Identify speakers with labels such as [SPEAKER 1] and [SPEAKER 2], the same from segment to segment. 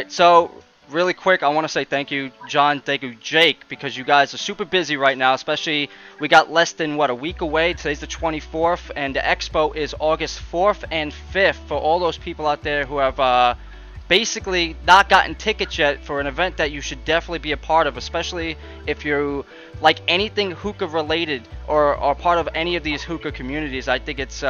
[SPEAKER 1] right, so really quick, I want to say thank you, John, thank you, Jake, because you guys are super busy right now, especially we got less than, what, a week away. Today's the 24th, and the expo is August 4th and 5th for all those people out there who have basically not gotten tickets yet for an event that you should definitely be a part of, especially if you like anything hookah related or are part of any of these hookah communities. I think it's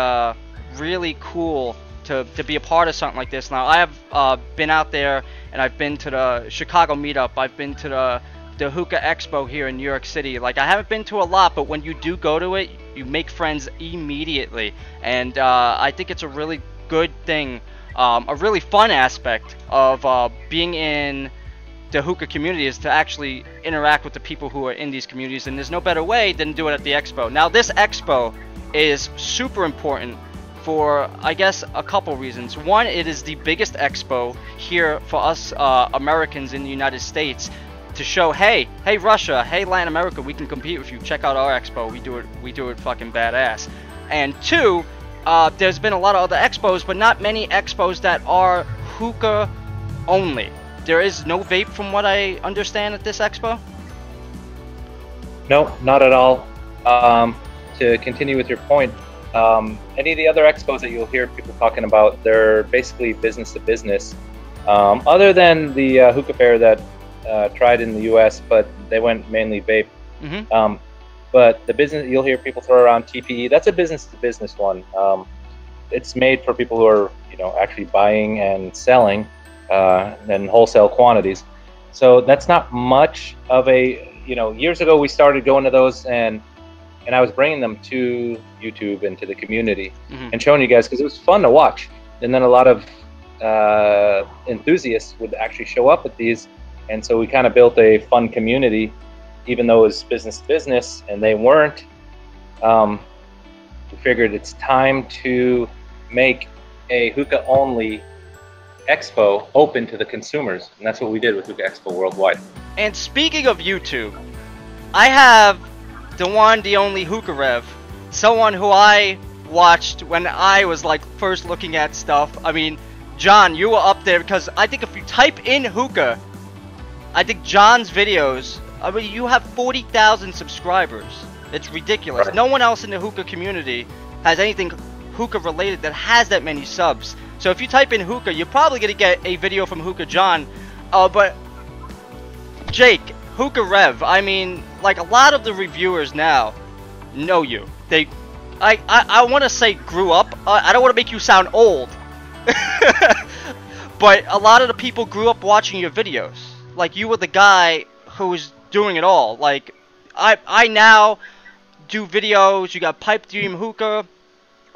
[SPEAKER 1] really cool to be a part of something like this. Now, I have been out there, and I've been to the Chicago meetup. I've been to the Hookah Expo here in New York City. Like, I haven't been to a lot, but when you do go to it, you make friends immediately. And I think it's a really good thing, a really fun aspect of being in the hookah community is to actually interact with the people who are in these communities. And there's no better way than do it at the expo. Now, this expo is super important for, I guess, a couple reasons. One, it is the biggest expo here for us Americans in the United States to show, hey Russia, hey Latin America, we can compete with you. Check out our expo. We do it fucking badass. And two, there's been a lot of other expos, but not many expos that are hookah only. There is no vape from what I understand at this expo?
[SPEAKER 2] No, not at all. To continue with your point, any of the other expos that you'll hear people talking about, they're basically business to business. Other than the hookah fair that tried in the US, but they went mainly vape.
[SPEAKER 1] Mm-hmm.
[SPEAKER 2] But the business, you'll hear people throw around TPE. That's a business to business one. It's made for people who are, actually buying and selling in wholesale quantities. So that's not much of a, years ago we started going to those, and I was bringing them to YouTube and to the community, mm-hmm. and showing you guys, because it was fun to watch. And then a lot of enthusiasts would actually show up at these, and so we kind of built a fun community, even though it was business to business and they weren't. We figured it's time to make a hookah only expo open to the consumers, and that's what we did with Hookah Expo Worldwide.
[SPEAKER 1] And speaking of YouTube, I have the one, the only HookahRev, someone who I watched when I was like first looking at stuff. I mean, John, you were up there because I think if you type in hookah, I think John's videos, I mean, you have 40,000 subscribers. It's ridiculous.
[SPEAKER 2] Right.
[SPEAKER 1] No one else in the hookah community has anything hookah related that has that many subs. So if you type in hookah, you're probably going to get a video from HookahJohn. But Jake, HookahRev, I mean, like a lot of the reviewers now know you. I want to say grew up. I don't want to make you sound old. But a lot of the people grew up watching your videos. Like, you were the guy who was doing it all. Like, I now do videos. You got Pipe Dream Hookah.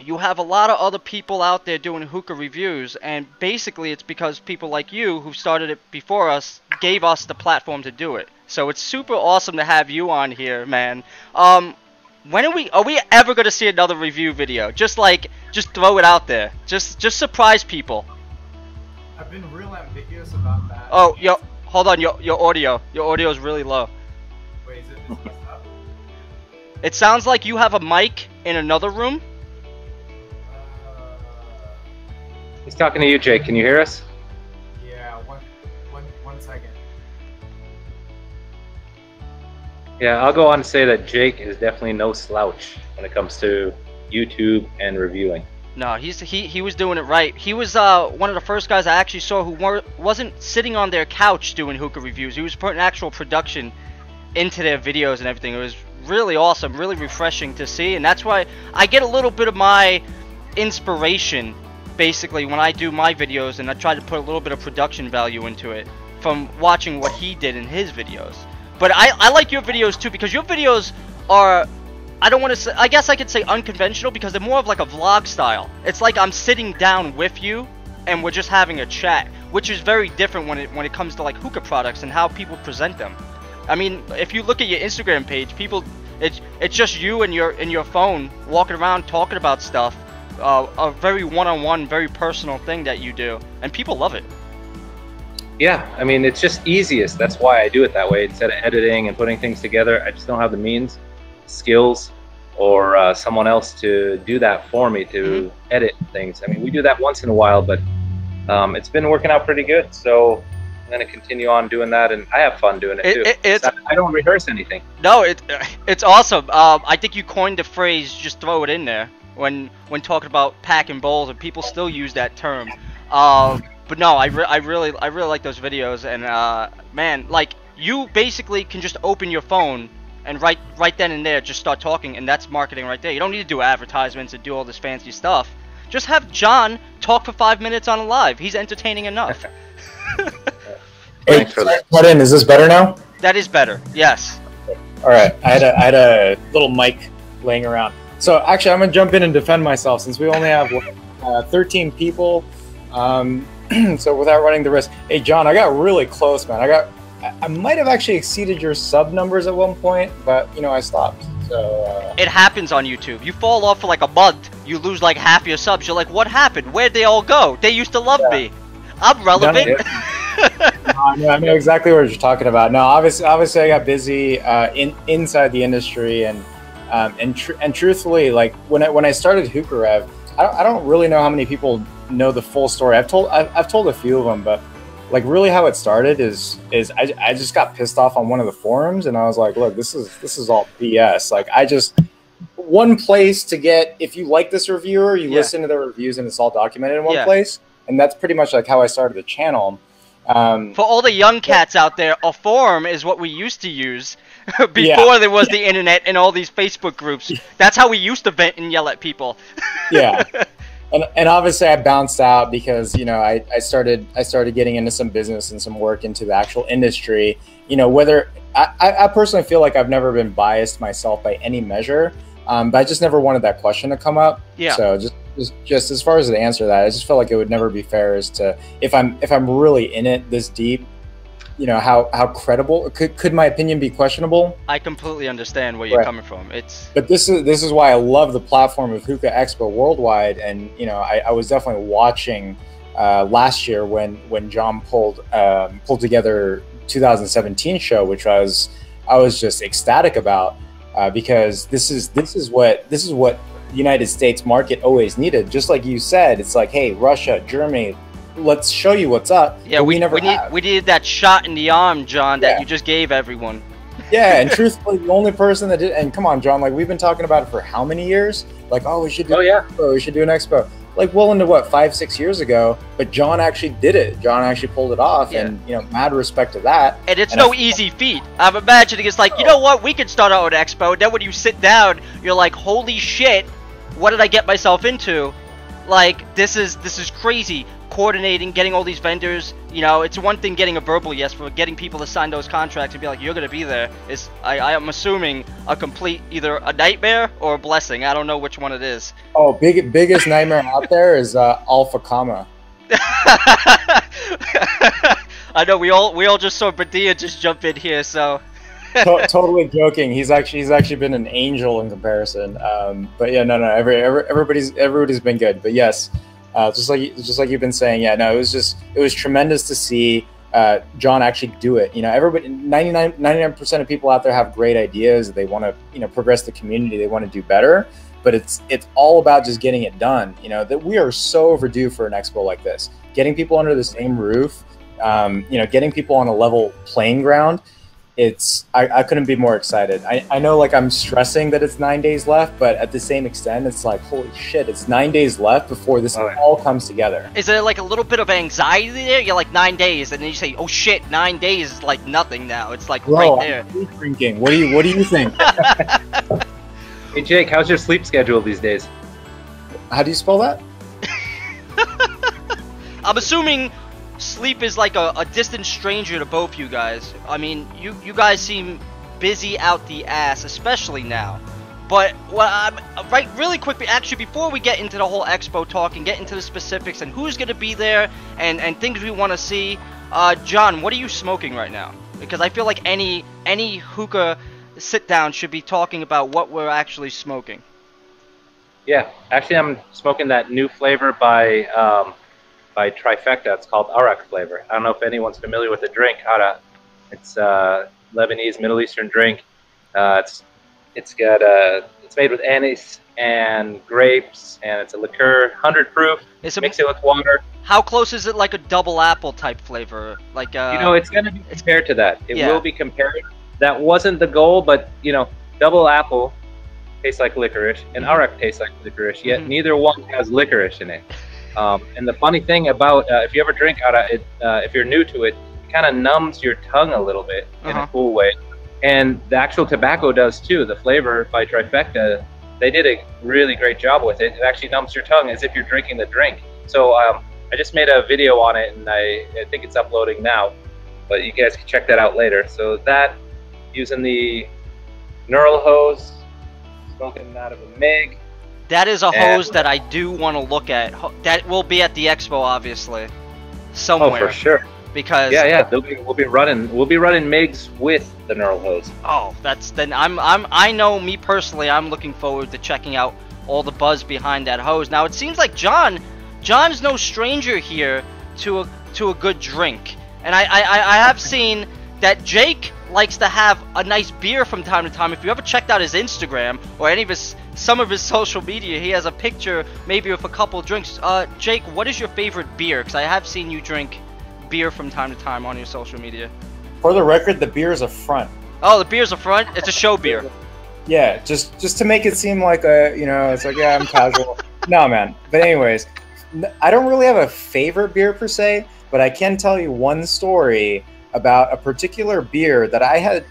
[SPEAKER 1] You have a lot of other people out there doing hookah reviews, and basically it's because people like you who started it before us gave us the platform to do it. So it's super awesome to have you on here, man. When are we ever going to see another review video? Just throw it out there. Just surprise people.
[SPEAKER 3] I've been real ambiguous about that.
[SPEAKER 1] Oh, hold on, your audio is really low.
[SPEAKER 3] Wait, is it messed up?
[SPEAKER 1] It sounds like you have a mic in another room.
[SPEAKER 2] He's talking to you, Jake. Can you hear us?
[SPEAKER 3] Yeah, one second.
[SPEAKER 2] Yeah, I'll go on to say that Jake is definitely no slouch when it comes to YouTube and reviewing.
[SPEAKER 1] No, he was doing it right. He was one of the first guys I actually saw who wasn't sitting on their couch doing hookah reviews. He was putting actual production into their videos and everything. It was really awesome, really refreshing to see, and that's why I get a little bit of my inspiration basically when I do my videos, and I try to put a little bit of production value into it from watching what he did in his videos. But I like your videos too, because your videos are, I don't want to say, I guess I could say unconventional, because they're more of like a vlog style. It's like I'm sitting down with you and we're just having a chat, which is very different when it comes to like hookah products and how people present them. I mean, if you look at your Instagram page, people, it's just you and your phone walking around talking about stuff. A very one-on-one, very personal thing that you do, and people love it.
[SPEAKER 2] Yeah, I mean, it's just easiest. That's why I do it that way. Instead of editing and putting things together, I just don't have the means, skills, or someone else to do that for me, to edit things. I mean, we do that once in a while, but it's been working out pretty good. So gonna continue on doing that, and I have fun doing it too.
[SPEAKER 1] It's
[SPEAKER 2] I don't rehearse anything.
[SPEAKER 1] no, it's awesome. I think you coined the phrase "just throw it in there" when talking about packing bowls, and people still use that term. But no, I really like those videos, and man, like you basically can just open your phone and right then and there just start talking, and that's marketing right there. You don't need to do advertisements and do all this fancy stuff. Just have John talk for 5 minutes on a live. He's entertaining enough.
[SPEAKER 2] Thanks for that.
[SPEAKER 4] Cut in. Is this better now?
[SPEAKER 1] That is better. Yes.
[SPEAKER 4] All right. I had a little mic laying around. So actually, I'm gonna jump in and defend myself since we only have 13 people. So without running the risk, hey John, I got really close, man. I might have actually exceeded your sub numbers at one point, but you know I stopped. So
[SPEAKER 1] it happens on YouTube. You fall off for like a month, you lose like half your subs. You're like, what happened? Where'd they all go? They used to love me. I'm relevant.
[SPEAKER 4] I know exactly what you're talking about. No, obviously I got busy inside the industry, and truthfully, like when I started HookahRev, I don't really know how many people know the full story. I've told a few of them, but like really how it started is I just got pissed off on one of the forums, and I was like, look, this is all BS. Like one place to get, if you like this reviewer, you listen to their reviews, and it's all documented in one place, and that's pretty much like how I started the channel.
[SPEAKER 1] For all the young cats out there, a forum is what we used to use before there was the internet and all these Facebook groups. That's how we used to vent and yell at people. Yeah.
[SPEAKER 4] And obviously I bounced out because, you know, I started getting into some business and some work into the actual industry. You know, whether I personally feel like I've never been biased myself by any measure, but I just never wanted that question to come up. Yeah. So just as far as the answer to that, I just felt like it would never be fair as to if I'm really in it this deep, you know, how credible could my opinion be questionable?
[SPEAKER 1] I completely understand where you're coming from.
[SPEAKER 4] But this is why I love the platform of Hookah Expo Worldwide, and you know, I was definitely watching last year when John pulled together 2017 show, which I was just ecstatic about because this is what the United States market always needed. Just like you said, it's like, hey, Russia, Germany, let's show you what's up.
[SPEAKER 1] Yeah, we needed that shot in the arm, John, that you just gave everyone.
[SPEAKER 4] Yeah, and truthfully, the only person that did, and come on, John, like we've been talking about it for how many years? Like, oh, we should do we should do an expo. Like well into what, 5-6 years ago, but John actually did it. John actually pulled it off, and you know, mad respect to that.
[SPEAKER 1] And it's no easy feat. I'm imagining it's like, you know what, we could start our own expo. Then when you sit down, you're like, holy shit, what did I get myself into? Like, this is crazy. Coordinating, getting all these vendors, you know, it's one thing getting a verbal yes, but getting people to sign those contracts and be like, you're gonna be there is, I am assuming, a complete either a nightmare or a blessing. I don't know which one it is.
[SPEAKER 4] Oh, biggest nightmare out there is Alpha Comma.
[SPEAKER 1] I know we all just saw Badia just jump in here, so.
[SPEAKER 4] Totally joking. He's actually been an angel in comparison. But yeah, no, everybody's been good. But yes. Just like you've been saying, yeah, no, it was tremendous to see John actually do it. You know, everybody, 99% of people out there have great ideas. They want to, you know, progress the community. They want to do better, but it's all about just getting it done. You know, that we are so overdue for an expo like this. Getting people under the same roof, you know, getting people on a level playing ground. I couldn't be more excited. I know, like, I'm stressing that it's 9 days left, but at the same extent, it's like, holy shit, it's 9 days left before this all comes together.
[SPEAKER 1] Is there like a little bit of anxiety there? You're like 9 days, and then you say, oh shit, 9 days is like nothing now. It's like right there.
[SPEAKER 4] I'm drinking. What do you think?
[SPEAKER 2] Hey Jake, how's your sleep schedule these days?
[SPEAKER 4] How do you spell that?
[SPEAKER 1] I'm assuming sleep is like a distant stranger to both you guys. I mean, you guys seem busy out the ass, especially now. But really quickly, actually, before we get into the whole expo talk and get into the specifics and who's gonna be there and things we want to see, John, what are you smoking right now? Because I feel like any hookah sit down should be talking about what we're actually smoking.
[SPEAKER 2] Yeah, actually, I'm smoking that new flavor by Trifecta. It's called Arak flavor. I don't know if anyone's familiar with the drink. It's Lebanese, Middle Eastern drink. It's It's made with anise and grapes, and it's a liqueur, 100 proof.
[SPEAKER 1] Mix
[SPEAKER 2] it with water.
[SPEAKER 1] How close is it like a double apple type flavor? Like
[SPEAKER 2] it's going to be compared to that. It
[SPEAKER 1] Yeah.
[SPEAKER 2] will be compared. That wasn't the goal, but double apple tastes like licorice, and arak tastes like licorice. Yet neither one has licorice in it. And the funny thing about if you ever drink arak, if you're new to it, it kind of numbs your tongue a little bit in a cool way. And the actual tobacco does too. The flavor by Trifecta, they did a really great job with it. It actually numbs your tongue as if you're drinking the drink. So I just made a video on it, and I think it's uploading now. But you guys can check that out later. So that, using the knurl hose, smoking out of a MIG.
[SPEAKER 1] That is a hose that I do want to look at. That will be at the expo, obviously, somewhere.
[SPEAKER 2] Oh, for sure.
[SPEAKER 1] Because
[SPEAKER 2] we'll be running MIGs with the knurl hose.
[SPEAKER 1] Oh, I know, me personally, I'm looking forward to checking out all the buzz behind that hose. Now it seems like John's no stranger here to a good drink, and I have seen that Jake likes to have a nice beer from time to time. If you ever checked out his Instagram or some of his social media, he has a picture maybe with a couple of drinks. Jake, what is your favorite beer? Because I have seen you drink beer from time to time on your social media.
[SPEAKER 4] For the record, the beer is a front.
[SPEAKER 1] Oh, the beer's a front? It's a show beer.
[SPEAKER 4] Yeah, just to make it seem like it's like, yeah, I'm casual. No, man. But anyways, I don't really have a favorite beer per se, but I can tell you one story about a particular beer that I had,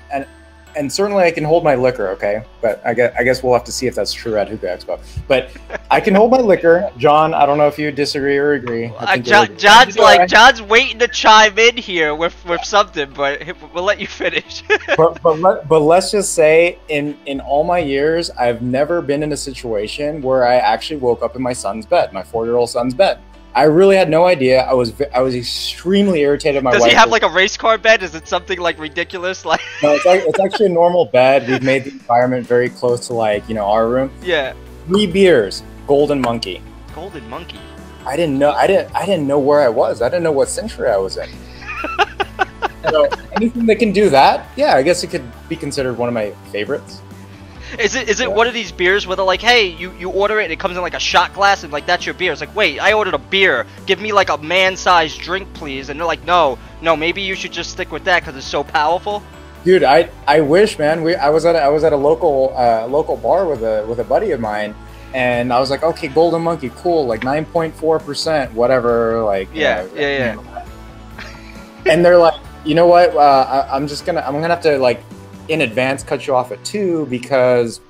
[SPEAKER 4] and certainly I can hold my liquor, okay? But I guess we'll have to see if that's true at Hookah Expo. But I can hold my liquor. John, I don't know if you disagree or agree.
[SPEAKER 1] John's waiting to chime in here with something, but we'll let you finish.
[SPEAKER 4] but let's just say, in all my years, I've never been in a situation where I actually woke up in my son's bed, my 4-year-old son's bed. I really had no idea. I was extremely irritated.
[SPEAKER 1] Does he have like a race car bed? Is it something like ridiculous? Like
[SPEAKER 4] no, it's actually a normal bed. We've made the environment very close to our room.
[SPEAKER 1] Yeah.
[SPEAKER 4] 3 beers, Golden Monkey.
[SPEAKER 1] Golden Monkey.
[SPEAKER 4] I didn't know where I was. I didn't know what century I was in. So anything that can do that, yeah, I guess it could be considered one of my favorites.
[SPEAKER 1] Is it one of these beers where they're like, hey, you order it and it comes in like a shot glass and like that's your beer? It's like, wait, I ordered a beer. Give me like a man-sized drink, please. And they're like, no, maybe you should just stick with that because it's so powerful.
[SPEAKER 4] Dude, I wish, man. I was at a local bar with a buddy of mine, and I was like, okay, Golden Monkey, cool, like 9.4%, whatever, like
[SPEAKER 1] yeah.
[SPEAKER 4] And they're like, you know what? I'm gonna have to like, in advance cut you off at 2 because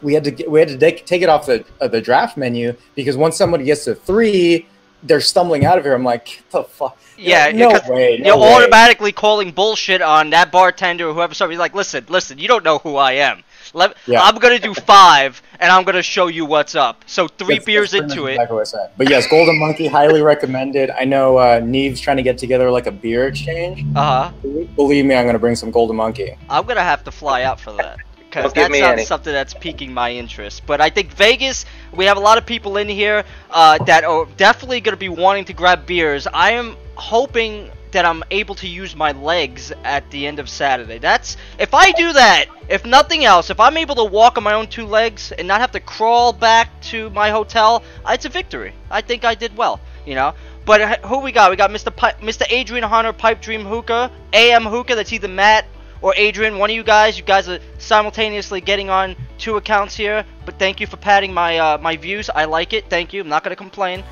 [SPEAKER 4] we had to take it off the draft menu because once somebody gets to 3, they're stumbling out of here. I'm like, get the fuck.
[SPEAKER 1] Yeah,
[SPEAKER 4] no way.
[SPEAKER 1] You're automatically calling bullshit on that bartender or whoever. Somebody's like, listen, you don't know who I am. I'm gonna do 5, and I'm gonna show you what's up. So 3 beers into it.
[SPEAKER 4] Exactly what I said. But yes, Golden Monkey, highly recommended. I know Neve's trying to get together like a beer exchange. Believe me, I'm gonna bring some Golden Monkey.
[SPEAKER 1] I'm gonna have to fly out for that because that's not something that's piquing my interest. But I think Vegas, we have a lot of people in here that are definitely gonna be wanting to grab beers. I am hoping that I'm able to use my legs at the end of Saturday. If I do that, if nothing else, if I'm able to walk on my own 2 legs and not have to crawl back to my hotel, it's a victory. I think I did well, But who we got? We got Mr. Adrian Hunter, Pipe Dream Hookah, AM Hookah. That's either Matt or Adrian, one of you guys. You guys are simultaneously getting on 2 accounts here. But thank you for padding my views. I like it. Thank you. I'm not gonna complain.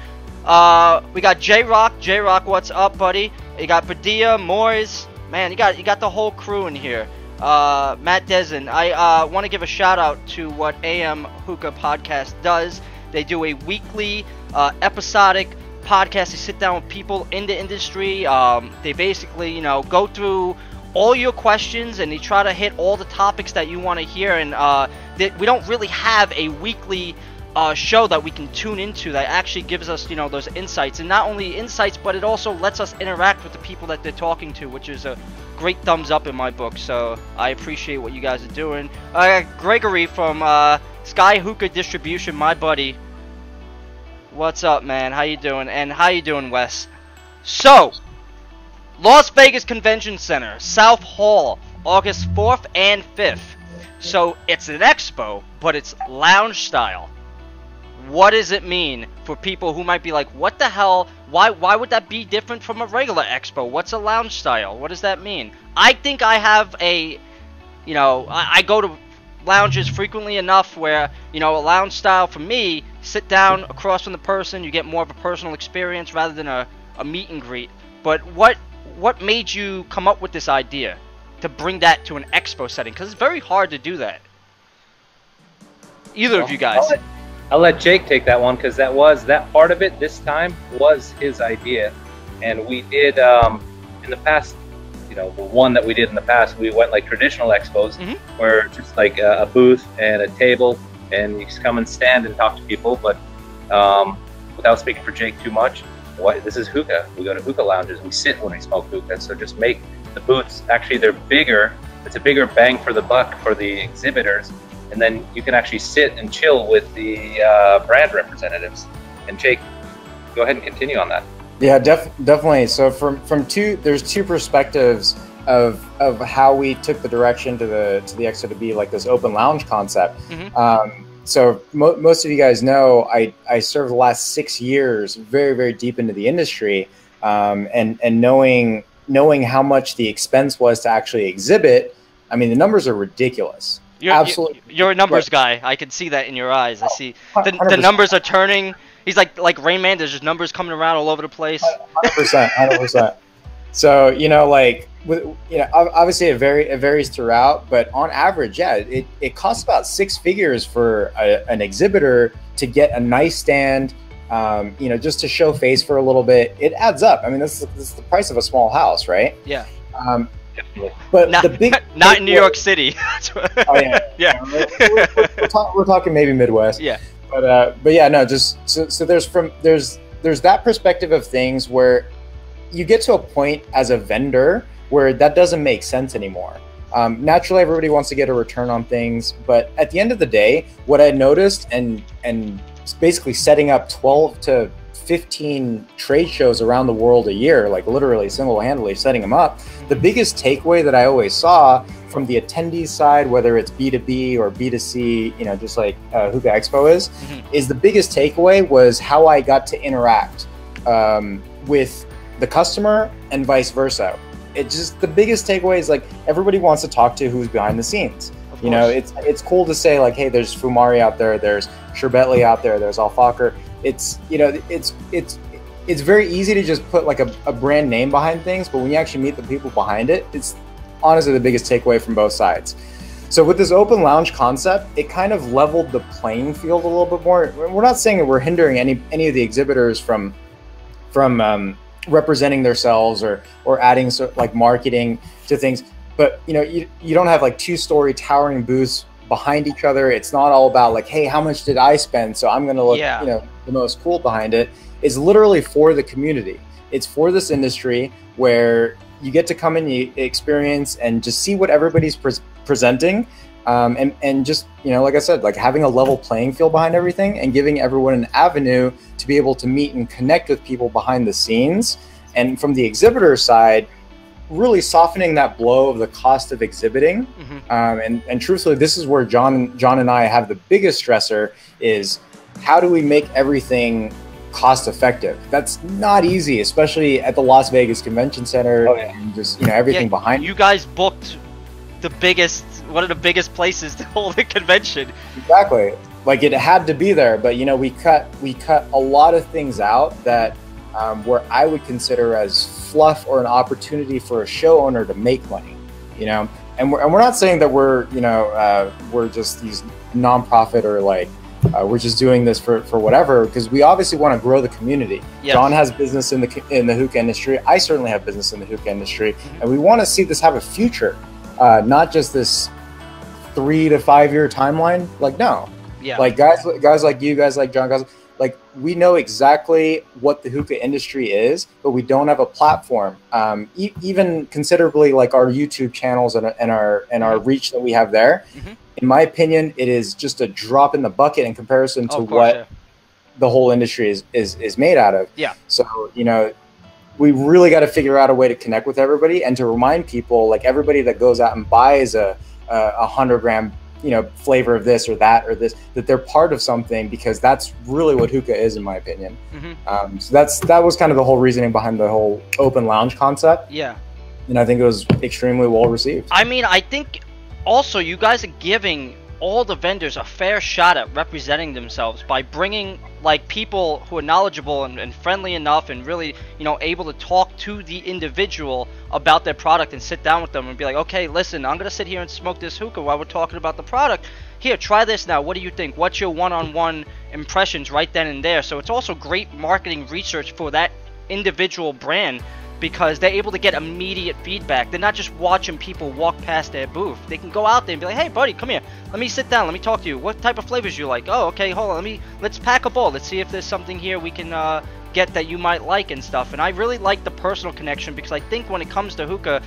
[SPEAKER 1] We got J-Rock. J-Rock, what's up, buddy? You got Padilla, Moyes. Man, you got the whole crew in here. Matt Dezen. I want to give a shout out to what AM Hookah Podcast does. They do a weekly episodic podcast. They sit down with people in the industry. They basically, go through all your questions and they try to hit all the topics that you want to hear. And we don't really have a weekly show that we can tune into that actually gives us, those insights. And not only insights, but it also lets us interact with the people that they're talking to, which is a great thumbs up in my book. So I appreciate what you guys are doing. Gregory from Sky Hookah Distribution, my buddy. What's up, man? How you doing? And how you doing, Wes? So, Las Vegas Convention Center, South Hall, August 4th and 5th. So it's an expo, but it's lounge style. What does it mean for people who might be like, what the hell? Why would that be different from a regular expo? What's a lounge style? What does that mean? I think I have a, you know, I go to lounges frequently enough where, you know, a lounge style for me, sit down across from the person, you get more of a personal experience rather than a meet and greet. But what made you come up with this idea to bring that to an expo setting? Because it's very hard to do that. Either of you guys.
[SPEAKER 2] I'll let Jake take that one, because that part of it this time was his idea. And we did in the past, you know, the one that we did in the past, we went like traditional expos, where just like a booth and a table, and you just come and stand and talk to people. But without speaking for Jake too much, this is hookah. We go to hookah lounges. We sit when we smoke hookah. So just make the booths, actually they're bigger. It's a bigger bang for the buck for the exhibitors. And then you can actually sit and chill with the brand representatives. And Jake, go ahead and continue on that.
[SPEAKER 4] Yeah, definitely. So there's two perspectives of how we took the direction to the expo to be like this open lounge concept. So most of you guys know I served the last 6 years very, very deep into the industry, and knowing how much the expense was to actually exhibit. I mean, the numbers are ridiculous.
[SPEAKER 1] You're a numbers guy. I can see that in your eyes. I see the numbers are turning. He's like Rain Man. There's just numbers coming around all over the place.
[SPEAKER 4] 100%. So, you know, like, obviously it varies throughout, but on average, yeah, it costs about 6 figures for an exhibitor to get a nice stand, you know, just to show face for a little bit. It adds up. I mean, this is the price of a small house, right? Yeah. But
[SPEAKER 1] not in New York City.
[SPEAKER 4] Oh yeah, yeah. We're talking maybe Midwest.
[SPEAKER 1] Yeah.
[SPEAKER 4] But yeah, no. Just so there's that perspective of things where you get to a point as a vendor where that doesn't make sense anymore. Naturally, everybody wants to get a return on things, but at the end of the day, what I noticed and basically setting up 12 to 15 trade shows around the world a year, like literally single-handedly setting them up, the biggest takeaway that I always saw from the attendees side, whether it's B2B or B2C, you know, just like Hookah Expo is the biggest takeaway was how I got to interact with the customer and vice versa. It just, the biggest takeaway is like everybody wants to talk to who's behind the scenes. You know, it's cool to say like, hey, there's Fumari out there, there's Sherbetli out there, there's Alfakar. It's, you know, it's very easy to just put like a brand name behind things, but when you actually meet the people behind it, it's honestly the biggest takeaway from both sides. So with this open lounge concept, it kind of leveled the playing field a little bit more. We're not saying that we're hindering any of the exhibitors from representing themselves or adding like marketing to things. But you know, you don't have like 2-story towering booths behind each other. It's not all about like, hey, how much did I spend? So I'm going to look, you know, the most cool behind it. It's literally for the community. It's for this industry where you get to come and you experience and just see what everybody's presenting. And just, you know, like I said, like having a level playing field behind everything and giving everyone an avenue to be able to meet and connect with people behind the scenes. And from the exhibitor side, really softening that blow of the cost of exhibiting. And truthfully, this is where John and I have the biggest stressor is how do we make everything cost effective? That's not easy, especially at the Las Vegas Convention Center and just, you know, everything behind.
[SPEAKER 1] You guys booked one of the biggest places to hold a convention.
[SPEAKER 4] Exactly. Like it had to be there, but you know, we cut a lot of things out that where I would consider as fluff or an opportunity for a show owner to make money, you know. And we're not saying that we're, you know, we're just these nonprofit or like we're just doing this for whatever, because we obviously want to grow the community. John has business in the hookah industry. I certainly have business in the hookah industry, and we want to see this have a future, not just this 3 to 5 year timeline. Like no, like guys like you, guys like John, guys. Like we know exactly what the hookah industry is, but we don't have a platform. Even considerably like our YouTube channels and our reach that we have there. In my opinion, it is just a drop in the bucket in comparison to what the whole industry is made out of. So, you know, we really got to figure out a way to connect with everybody and to remind people, like everybody that goes out and buys a a 100-gram, flavor of this or that or this, that they're part of something, because that's really what hookah is, in my opinion. So that was kind of the whole reasoning behind the whole open lounge concept.
[SPEAKER 1] Yeah.
[SPEAKER 4] And I think it was extremely well received.
[SPEAKER 1] I mean, I think also you guys are giving all the vendors a fair shot at representing themselves by bringing like people who are knowledgeable and friendly enough and really, able to talk to the individual about their product and sit down with them and be like, okay, listen, I'm gonna sit here and smoke this hookah while we're talking about the product. Here, try this now. What do you think? What's your one-on-one impressions right then and there? So it's also great marketing research for that individual brand, because they're able to get immediate feedback. They're not just watching people walk past their booth. They can go out there and be like, hey buddy, come here, let me sit down, let me talk to you. What type of flavors you like? Oh, okay, hold on, let's pack a bowl, let's see if there's something here we can get that you might like and stuff. And I really like the personal connection, because I think when it comes to hookah,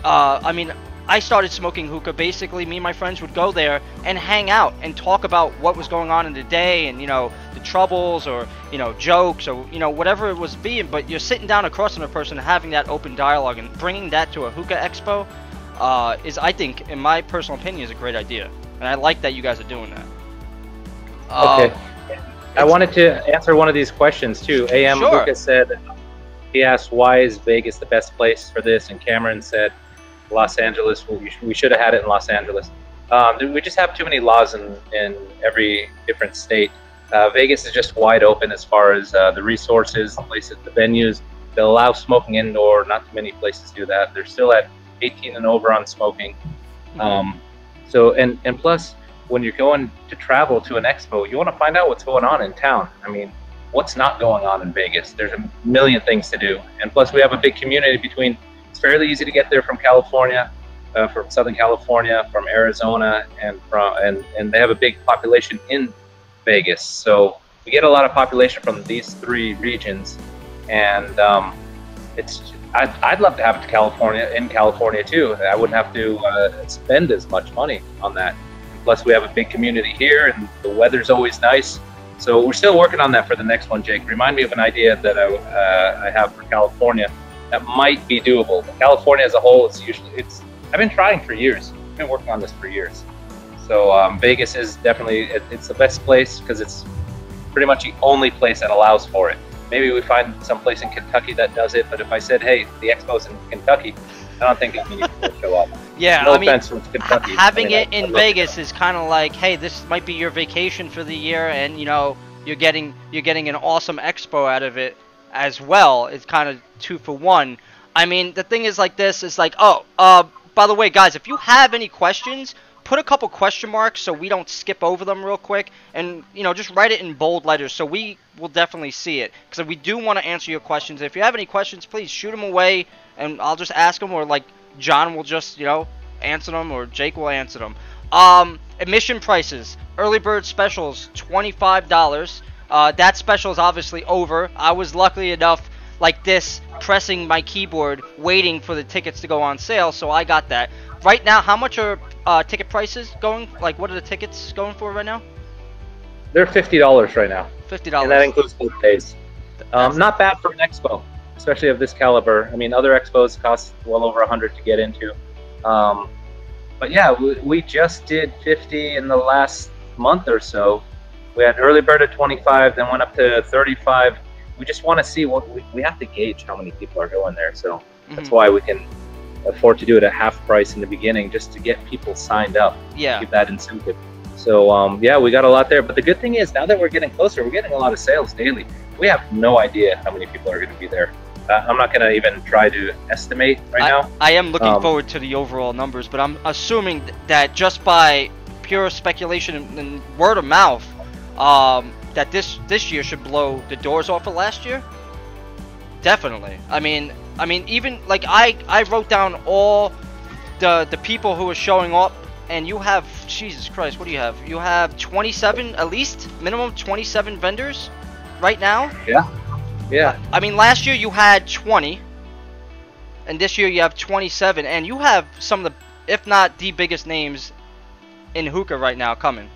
[SPEAKER 1] I mean, I started smoking hookah, basically me and my friends would go there and hang out and talk about what was going on in the day, and the troubles, or jokes, or whatever it was being. But you're sitting down across from a person and having that open dialogue, and bringing that to a hookah expo is, I think, in my personal opinion, is a great idea. And I like that you guys are doing that.
[SPEAKER 2] Okay. I wanted to answer one of these questions too. AM
[SPEAKER 1] Sure.
[SPEAKER 2] Lucas said, he asked, why is Vegas the best place for this? And Cameron said, Los Angeles. We should have had it in Los Angeles. We just have too many laws in every different state. Vegas is just wide open as far as the resources, the places, the venues. They allow smoking indoor. Not too many places do that. They're still at 18 and over on smoking. So and plus, when you're going to travel to an expo, you want to find out what's going on in town. I mean, what's not going on in Vegas? There's a million things to do. And plus, we have a big community between. It's fairly easy to get there from California, from Southern California, from Arizona, and they have a big population in Vegas. So we get a lot of population from these three regions, and I'd love to have it to California, in California too. I wouldn't have to spend as much money on that. Plus, we have a big community here, and the weather's always nice. So we're still working on that for the next one, Jake. Remind me of an idea that I have for California that might be doable. But California as a whole, I've been trying for years. I've been working on this for years. So Vegas is definitely, it's the best place, because it's pretty much the only place that allows for it. Maybe we find some place in Kentucky that does it, but if I said, hey, the expo's in Kentucky, I don't think that many people will show up.
[SPEAKER 1] Yeah,
[SPEAKER 2] no
[SPEAKER 1] I mean,
[SPEAKER 2] offense towards Kentucky.
[SPEAKER 1] Having it in Vegas is kind of like, hey, this might be your vacation for the year, and you're getting an awesome expo out of it as well. It's kind of 2 for 1. I mean, the thing is like this, is like, by the way, guys, if you have any questions, put a couple question marks so we don't skip over them real quick, and just write it in bold letters so we will definitely see it, because we do want to answer your questions. If you have any questions, please shoot them away, and I'll just ask them, or like John will just answer them, or Jake will answer them. Admission prices, early bird specials, $25. That special is obviously over. I was lucky enough, like this, pressing my keyboard, waiting for the tickets to go on sale, so I got that. Right now, how much are ticket prices going? Like, what are the tickets going for right now?
[SPEAKER 2] They're $50 right now.
[SPEAKER 1] $50.
[SPEAKER 2] And that includes both days. Not bad for an expo, especially of this caliber. I mean, other expos cost well over $100 to get into. But yeah, we just did 50 in the last month or so. We had early bird at 25, then went up to 35. We just want to see what we have to gauge how many people are going there. So that's why we can afford to do it at half price in the beginning, just to get people signed up.
[SPEAKER 1] Yeah.
[SPEAKER 2] Keep that incentive. So yeah, we got a lot there. But the good thing is, now that we're getting closer, we're getting a lot of sales daily. We have no idea how many people are going to be there. I'm not going to even try to estimate now.
[SPEAKER 1] I am looking forward to the overall numbers, but I'm assuming that just by pure speculation and word of mouth, that this year should blow the doors off of last year. Definitely. I mean, even like I wrote down all the people who are showing up, and you have, Jesus Christ, what do you have? You have 27, at least minimum 27 vendors right now.
[SPEAKER 2] Yeah.
[SPEAKER 1] I mean, last year you had 20, and this year you have 27, and you have some of the, if not the biggest names in hookah right now coming.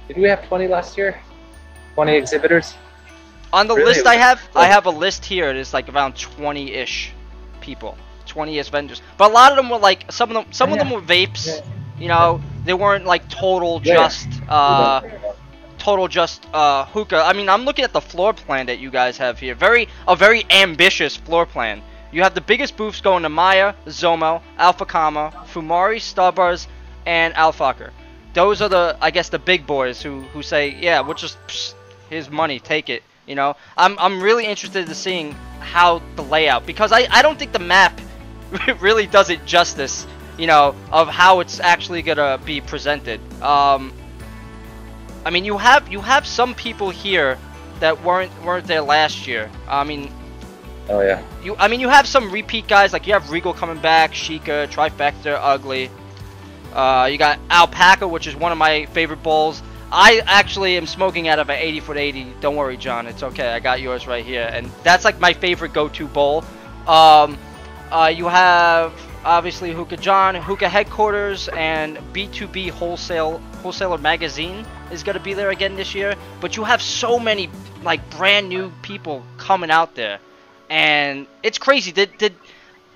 [SPEAKER 2] Did we have 20 last year? 20 exhibitors?
[SPEAKER 1] On the
[SPEAKER 2] Really?
[SPEAKER 1] list I have a list here. It is like around 20-ish people, 20-ish vendors. But a lot of them were like, some of them were vapes. You know, they weren't like total just hookah. I mean, I'm looking at the floor plan that you guys have here. A very ambitious floor plan. You have the biggest booths going to Maya, Zomo, Alpha Kama, Fumari, Starbuzz, and Alfaker. Those are the, I guess, the big boys who say, yeah, we'll just, here's money, take it. You know, I'm really interested in seeing how the layout, because I don't think the map really does it justice, you know, of how it's actually gonna be presented. I mean, you have some people here that weren't there last year. I mean,
[SPEAKER 2] oh yeah.
[SPEAKER 1] You have some repeat guys, like you have Regal coming back, Sheikah, Trifecta, Ugly. You got Alpaca, which is one of my favorite bowls. I actually am smoking out of an 80-foot 80. Don't worry, John, it's okay. I got yours right here, and that's like my favorite go-to bowl. You have obviously HookahJohn, Hookah Headquarters, and B2B Wholesaler Magazine is going to be there again this year. But you have so many like brand new people coming out there, and it's crazy. Did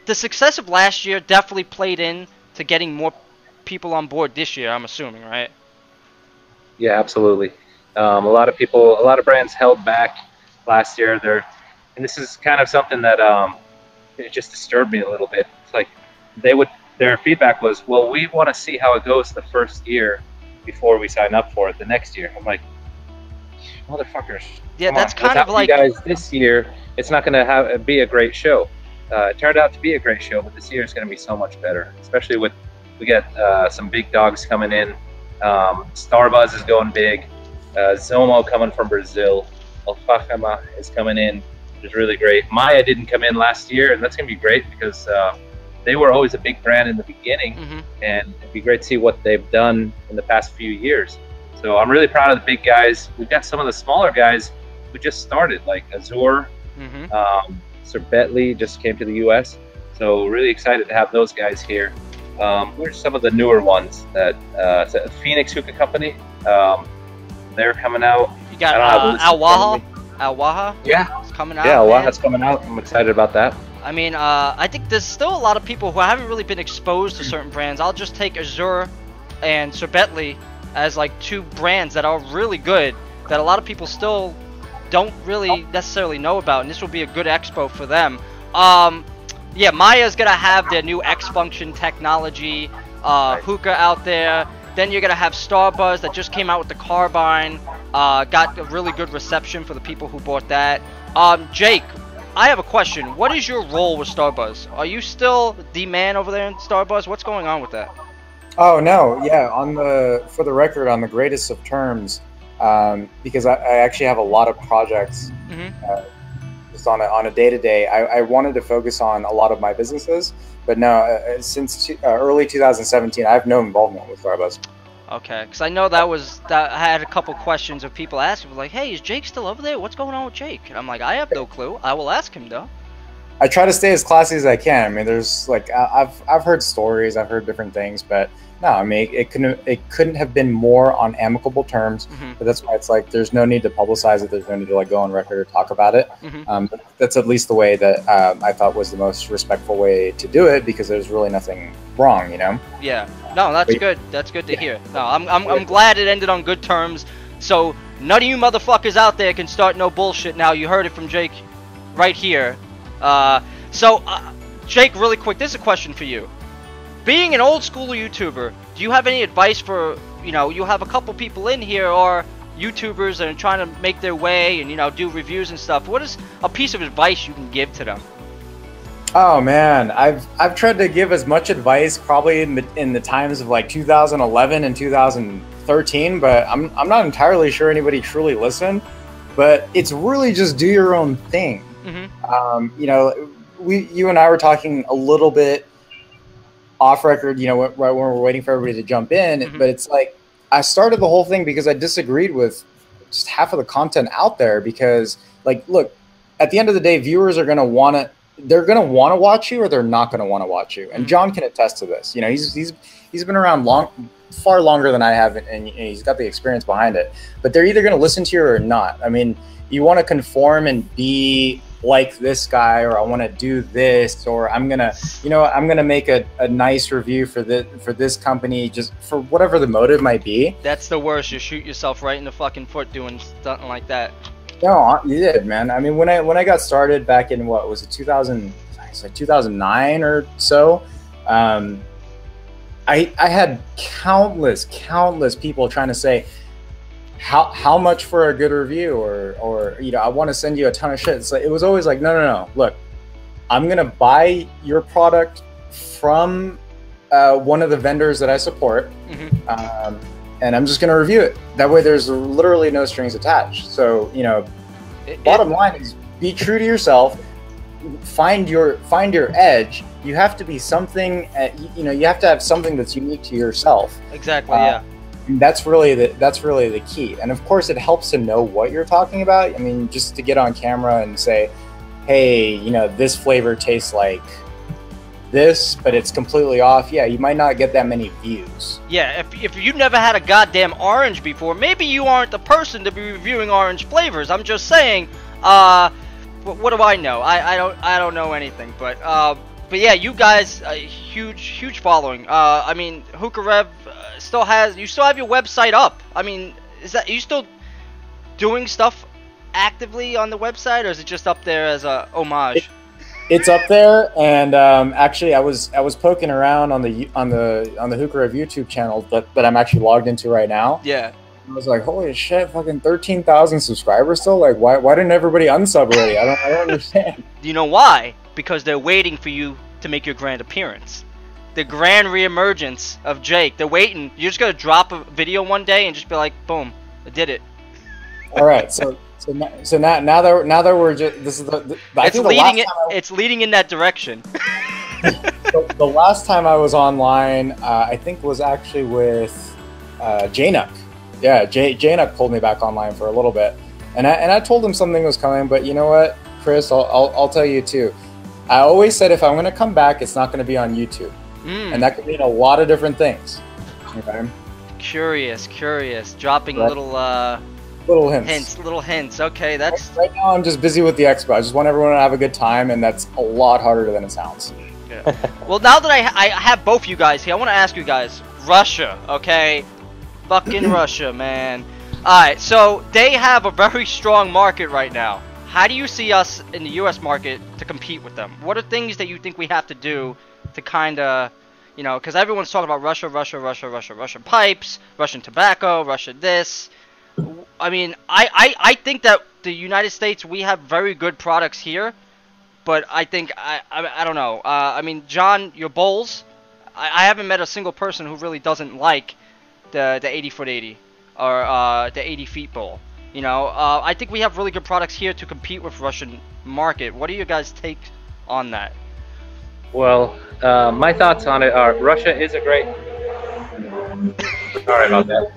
[SPEAKER 1] the success of last year definitely played in to getting more people on board this year? I'm assuming, right?
[SPEAKER 2] Yeah, absolutely. A lot of brands held back last year. And this is kind of something that it just disturbed me a little bit. It's like their feedback was, well, we want to see how it goes the first year before we sign up for it the next year. I'm like, motherfuckers.
[SPEAKER 1] Yeah, that's kind of like,
[SPEAKER 2] you guys, this year it's not going to be a great show. It turned out to be a great show, but this year is going to be so much better, especially with we got some big dogs coming in. Starbuzz is going big. Zomo coming from Brazil. Alfajama is coming in, which is really great. Maya didn't come in last year, and that's going to be great because they were always a big brand in the beginning, and it'd be great to see what they've done in the past few years. So I'm really proud of the big guys. We've got some of the smaller guys who just started, like Azur. Sir Bentley just came to the U.S., so really excited to have those guys here. Where's some of the newer ones that Phoenix Hookah Company? They're coming out.
[SPEAKER 1] You got Al-Waha.
[SPEAKER 2] Yeah,
[SPEAKER 1] it's coming out.
[SPEAKER 2] Yeah, Al-Waha's coming out. I'm excited about that.
[SPEAKER 1] I mean, I think there's still a lot of people who haven't really been exposed to certain brands. I'll just take Azur and Sir Bentley as like two brands that are really good that a lot of people still don't really necessarily know about, and this will be a good expo for them. Yeah, Maya's gonna have their new X function technology, hookah out there. Then you're gonna have Starbuzz that just came out with the carbine. Got a really good reception for the people who bought that. Jake, I have a question. What is your role with Starbuzz? Are you still the man over there in Starbuzz? What's going on with that?
[SPEAKER 4] Oh no, yeah. For the record, on the greatest of terms, because I actually have a lot of projects. Just on a day-to-day, I wanted to focus on a lot of my businesses, but no, since early 2017, I have no involvement with Starbuzz.
[SPEAKER 1] Okay, because I know that I had a couple questions of people asking, like, hey, is Jake still over there? What's going on with Jake? And I'm like, I have no clue. I will ask him though.
[SPEAKER 4] I try to stay as classy as I can. I mean, there's like I've heard stories, I've heard different things, but no, I mean it couldn't have been more on amicable terms. But that's why it's like there's no need to publicize it. There's no need to like go on record or talk about it. That's at least the way that I thought was the most respectful way to do it, because there's really nothing wrong, you know.
[SPEAKER 1] Yeah. No, that's good. That's good to hear. No, I'm glad it ended on good terms. So none of you motherfuckers out there can start no bullshit now. You heard it from Jake right here. Jake, really quick, this is a question for you. Being an old school YouTuber, do you have any advice for, you know, you have a couple people in here or YouTubers that are trying to make their way and, you know, do reviews and stuff. What is a piece of advice you can give to them?
[SPEAKER 4] Oh man, I've tried to give as much advice probably in the times of like 2011 and 2013, but I'm not entirely sure anybody truly listened. But it's really just do your own thing. You know, you and I were talking a little bit off record, you know, right when we're waiting for everybody to jump in, but it's like I started the whole thing because I disagreed with just half of the content out there, because like, look, at the end of the day, viewers are going to want to, they're going to want to watch you or they're not going to want to watch you. And John can attest to this. You know, he's been around far longer than I have, and he's got the experience behind it, but they're either going to listen to you or not. I mean, you want to conform and be like this guy, or I want to do this, or I'm gonna, I'm gonna make a nice review for this company, just for whatever the motive might be.
[SPEAKER 1] That's the worst. You shoot yourself right in the fucking foot doing something like that.
[SPEAKER 4] No, you did, man. I mean, when I got started back in, what was it, 2009 or so, I had countless people trying to say, how much for a good review, or I want to send you a ton of shit. So it was always like, no, look, I'm gonna buy your product from one of the vendors that I support, and I'm just gonna review it. That way, there's literally no strings attached. So bottom line is, be true to yourself. Find your edge. You have to be something. You have to have something that's unique to yourself.
[SPEAKER 1] Exactly. Yeah.
[SPEAKER 4] And that's really the key. And of course, it helps to know what you're talking about. I mean, just to get on camera and say, hey, this flavor tastes like this, but it's completely off. Yeah, you might not get that many views.
[SPEAKER 1] Yeah, if you've never had a goddamn orange before, maybe you aren't the person to be reviewing orange flavors. I'm just saying. What do I know? I don't know anything. But yeah, you guys, huge following. I mean, HookahRev you still have your website up. I mean, are you still doing stuff actively on the website, or is it just up there as a homage?
[SPEAKER 4] It's up there, and actually, I was poking around on the HookahRev YouTube channel that I'm actually logged into right now.
[SPEAKER 1] Yeah.
[SPEAKER 4] I was like, holy shit, fucking 13,000 subscribers still? Like, why didn't everybody unsub already? I don't understand.
[SPEAKER 1] You know why? Because they're waiting for you to make your grand appearance. The grand reemergence of Jake. They're waiting. You're just gonna drop a video one day and just be like, boom, I did it.
[SPEAKER 4] All right, so now that we're just, this is
[SPEAKER 1] it's leading in that direction.
[SPEAKER 4] The last time I was online, I think was actually with J-Nuck. Yeah, J-Nuck pulled me back online for a little bit, and I told him something was coming. But you know what, Chris, I'll tell you too. I always said if I'm going to come back, it's not going to be on YouTube, and that could mean a lot of different things. Okay.
[SPEAKER 1] Curious, dropping little hints. Okay, that's
[SPEAKER 4] right now. I'm just busy with the expo. I just want everyone to have a good time, and that's a lot harder than it sounds.
[SPEAKER 1] Yeah. Well, now that I have both you guys here, I want to ask you guys, Russia, okay? Fucking Russia, man. Alright, so they have a very strong market right now. How do you see us in the US market to compete with them? What are things that you think we have to do to kind of, because everyone's talking about Russian pipes, Russian tobacco, Russian this. I mean, I think that the United States, we have very good products here, but I think, I don't know. I mean, John, your bowls, I haven't met a single person who really doesn't like the 80-foot 80 or the 80 feet bowl. I think we have really good products here to compete with Russian market. What do you guys take on that?
[SPEAKER 2] Well, my thoughts on it are Russia is a great. Sorry about that.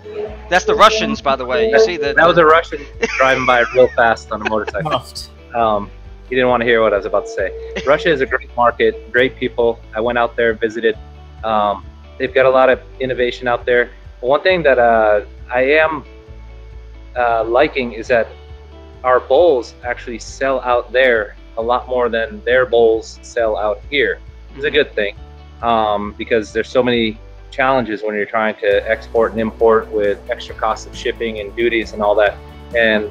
[SPEAKER 1] That's the Russians, by the way. You see that?
[SPEAKER 2] That was a Russian driving by real fast on a motorcycle. He didn't want to hear what I was about to say. Russia is a great market, great people. I went out there, visited. They've got a lot of innovation out there. One thing that I am liking is that our bowls actually sell out there a lot more than their bowls sell out here. It's a good thing because there's so many challenges when you're trying to export and import with extra costs of shipping and duties and all that, and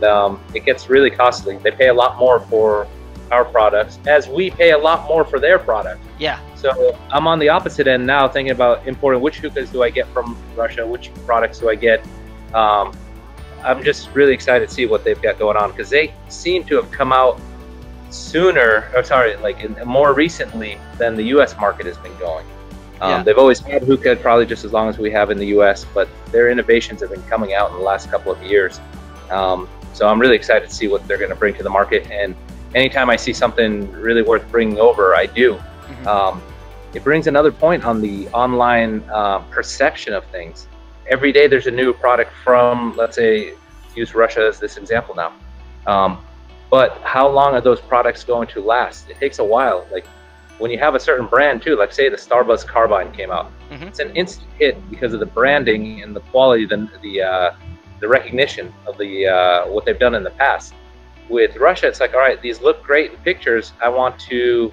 [SPEAKER 2] it gets really costly. They pay a lot more for our products as we pay a lot more for their product.
[SPEAKER 1] Yeah.
[SPEAKER 2] So I'm on the opposite end now, thinking about importing. Which hookahs do I get from Russia? Which products do I get? I'm just really excited to see what they've got going on, because they seem to have come out sooner, or sorry, more recently than the U.S. market has been going. They've always had hookah probably just as long as we have in the U.S., but their innovations have been coming out in the last couple of years. So I'm really excited to see what they're going to bring to the market. And anytime I see something really worth bringing over, I do. It brings another point on the online perception of things. Every day there's a new product from, let's say, use Russia as this example now. But how long are those products going to last? It takes a while. Like when you have a certain brand too, like say the Starbuzz Carbine came out, it's an instant hit because of the branding and the quality, the recognition of the what they've done in the past. with Russia, it's like, all right, these look great in pictures. Do I want to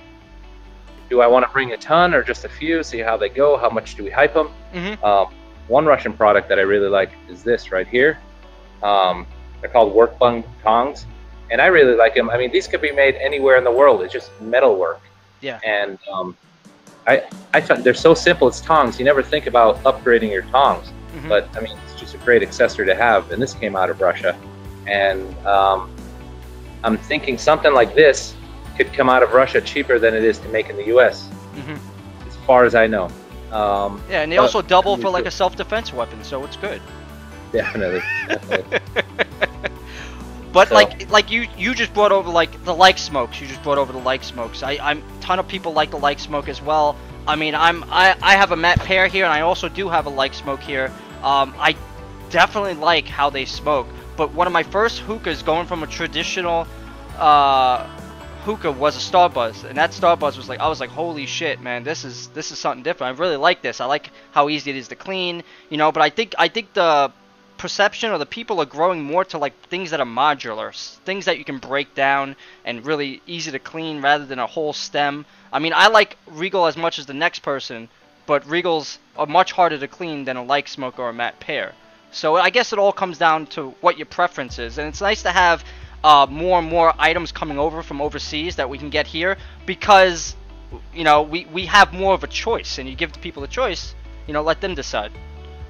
[SPEAKER 2] bring a ton or just a few? See how they go. How much do we hype them? One Russian product that I really like is this right here. They're called work bung tongs, and I really like them. I mean, these could be made anywhere in the world. It's just metal work.
[SPEAKER 1] Yeah.
[SPEAKER 2] And I thought they're so simple. It's tongs. You never think about upgrading your tongs, but I mean, it's just a great accessory to have. And this came out of Russia, and I'm thinking something like this could come out of Russia cheaper than it is to make in the U.S. As far as I know.
[SPEAKER 1] Yeah, and they also double for like a self-defense weapon, so it's good.
[SPEAKER 2] Definitely.
[SPEAKER 1] But so, like you just brought over like the like smokes. You just brought over the like smokes. I'm ton of people like the like smoke as well. I mean, I have a matte pair here, and I also do have a like smoke here. I definitely like how they smoke. But one of my first hookahs going from a traditional hookah was a Star Buzz, and that Star Buzz was like, I was like, holy shit, man, this is something different. I really like this. I like how easy it is to clean, you know. But I think the perception or the people are growing more to like things that are modular, things that you can break down and really easy to clean rather than a whole stem. I mean, I like Regal as much as the next person, but Regals are much harder to clean than a like smoke or a matte pair. So I guess it all comes down to what your preference is, and it's nice to have more and more items coming over from overseas that we can get here, because you know we have more of a choice, and you give the people a choice, you know, let them decide.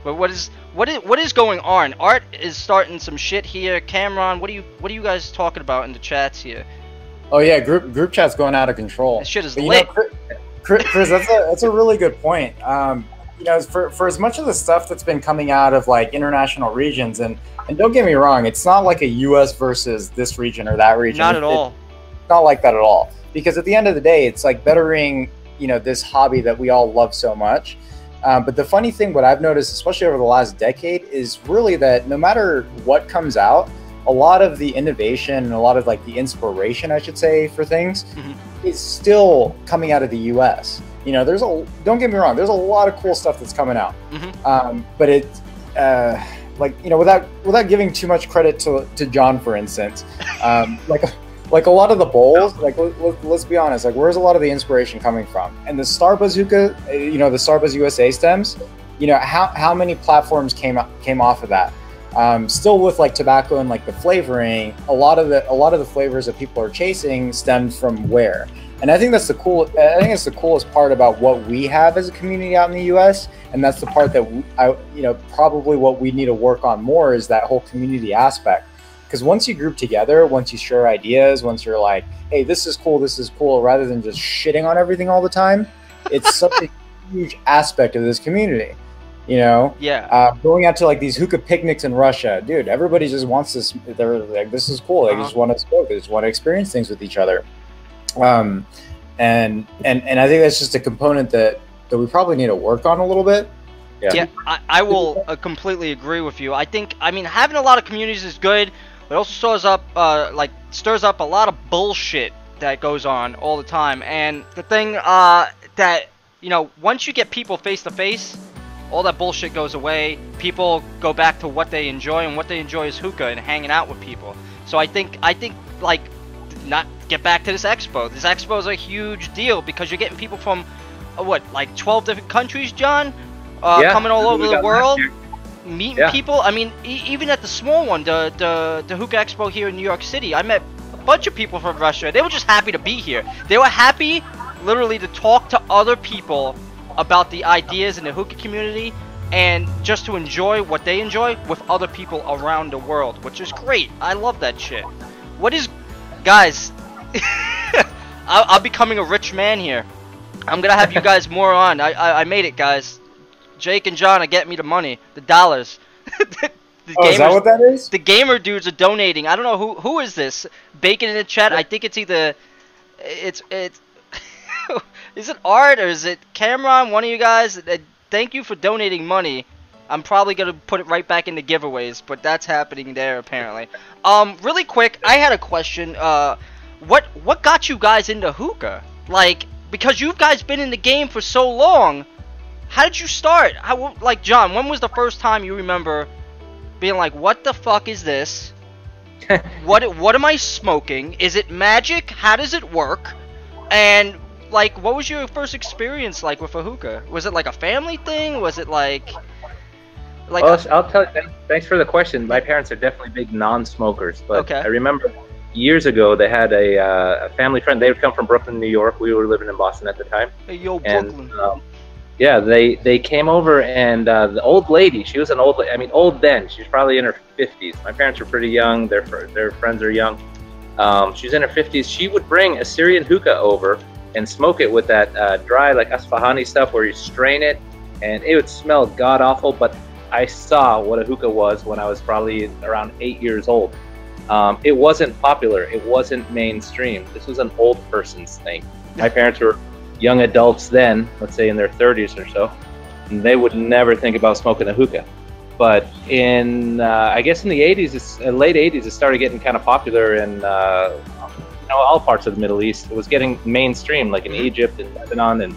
[SPEAKER 1] But what is going on? Art is starting some shit here. Cameron, what are you guys talking about in the chats here?
[SPEAKER 4] Oh yeah, group chat's going out of control.
[SPEAKER 1] This shit is lit.
[SPEAKER 4] You know, Chris, that's a really good point. You know, for as much of the stuff that's been coming out of like international regions, and don't get me wrong, it's not like a U.S. versus this region or that region.
[SPEAKER 1] Not at all.
[SPEAKER 4] It's not like that at all. Because at the end of the day, it's like bettering, you know, this hobby that we all love so much. But the funny thing, what I've noticed, especially over the last decade, is really that no matter what comes out, a lot of the innovation and a lot of like the inspiration, I should say, for things is still coming out of the U.S. You know, don't get me wrong, there's a lot of cool stuff that's coming out. But it's like, you know, without giving too much credit to John, for instance, like a lot of the bowls, like let's be honest, like where's a lot of the inspiration coming from? And the Star Buzz hookah, you know, the Star Buzz USA stems, you know, how many platforms came off of that? Still with like tobacco and like the flavoring, a lot of the flavors that people are chasing stemmed from where? And I think that's the coolest part about what we have as a community out in the U.S. And that's the part that you know, probably what we need to work on more is that whole community aspect. Because once you group together, once you share ideas, once you're like, hey, this is cool, rather than just shitting on everything all the time, it's such a huge aspect of this community. You know, going out to like these hookah picnics in Russia, dude. Everybody just wants this. They're like, this is cool. They just want to smoke. They just want to experience things with each other. And I think that's just a component that we probably need to work on a little bit.
[SPEAKER 1] Yeah, I will completely agree with you. I mean, having a lot of communities is good, but it also stirs up a lot of bullshit that goes on all the time. And the thing that, you know, once you get people face to face, all that bullshit goes away. People go back to what they enjoy, and what they enjoy is hookah and hanging out with people. So I think like, not get back to this expo. This expo is a huge deal because you're getting people from like 12 different countries, John, coming all over the world, meeting people. I mean, even at the small one, the Hookah Expo here in New York City, I met a bunch of people from Russia. They were just happy to be here. They were happy, literally, to talk to other people about the ideas in the hookah community, and just to enjoy what they enjoy with other people around the world, which is great. I love that shit. Guys, I'm becoming a rich man here. I'm gonna have you guys more on. I made it, guys. Jake and John are getting me the money, the dollars.
[SPEAKER 4] Is that what that is?
[SPEAKER 1] The gamer dudes are donating. I don't know who is this. Bacon in the chat. I think it's either it's is it Art or is it Cameron? One of you guys. Thank you for donating money. I'm probably gonna put it right back into giveaways, but that's happening there apparently. Really quick, I had a question. What got you guys into hookah? Like, because you guys been in the game for so long, how did you start? Like, John, when was the first time you remember being like, what the fuck is this? what am I smoking? Is it magic? How does it work? And like, what was your first experience like with a hookah? Was it like a family thing? Was it like
[SPEAKER 2] well, I'll tell you. Thanks for the question. My parents are definitely big non-smokers, but
[SPEAKER 1] okay.
[SPEAKER 2] I remember years ago they had a family friend. They would come from Brooklyn, New York. We were living in Boston at the time.
[SPEAKER 1] Hey, yo, Brooklyn.
[SPEAKER 2] And, yeah, they came over, and the old lady, she was an old, I mean, old then. She was probably in her 50s. My parents were pretty young. Their friends are young. She's in her 50s. She would bring a Syrian hookah over and smoke it with that dry, like Asfahani stuff, where you strain it, and it would smell god awful. But I saw what a hookah was when I was probably around 8 years old. It wasn't popular. It wasn't mainstream. This was an old person's thing. My parents were young adults then, let's say in their 30s or so, and they would never think about smoking a hookah. But in, I guess in the 80s, late 80s, it started getting kind of popular in all parts of the Middle East. It was getting mainstream, like in Egypt and Lebanon, and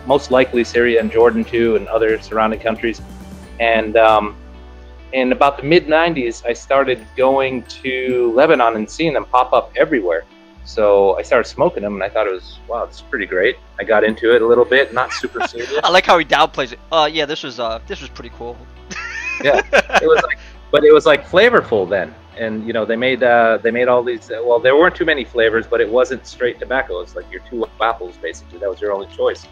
[SPEAKER 2] most likely Syria and Jordan too, and other surrounding countries. And in about the mid 90s, I started going to Lebanon and seeing them pop up everywhere. So I started smoking them, and I thought it was, wow, this is pretty great. I got into it a little bit, not super serious.
[SPEAKER 1] I like how he downplays it. Yeah, this was pretty cool.
[SPEAKER 2] Yeah, it was like, but it was like flavorful then, and they made all these. Well, there weren't too many flavors, but it wasn't straight tobacco. It's like your two apples basically. That was your only choice,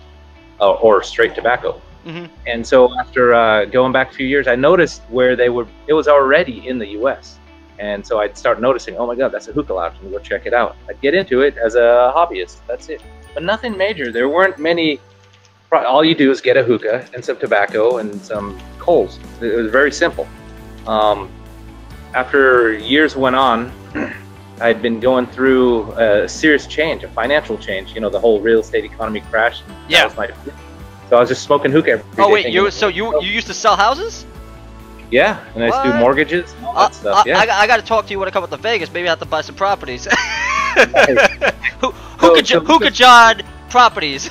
[SPEAKER 2] or straight tobacco.
[SPEAKER 1] Mm-hmm.
[SPEAKER 2] And so after going back a few years, I noticed where they were. It was already in the U.S. And so I'd start noticing, oh my God, that's a hookah lounge, and go check it out. I'd get into it as a hobbyist. That's it. But nothing major. There weren't many. All you do is get a hookah and some tobacco and some coals. It was very simple. After years went on, I'd been going through a serious change, a financial change. The whole real estate economy crashed.
[SPEAKER 1] Yeah.
[SPEAKER 2] So I was just smoking hookah every day.
[SPEAKER 1] Oh wait, you used to sell houses?
[SPEAKER 2] Yeah, and I used to do mortgages and all that stuff. Yeah.
[SPEAKER 1] I got to talk to you when I come up to Vegas. Maybe I have to buy some properties. HookahJohn properties.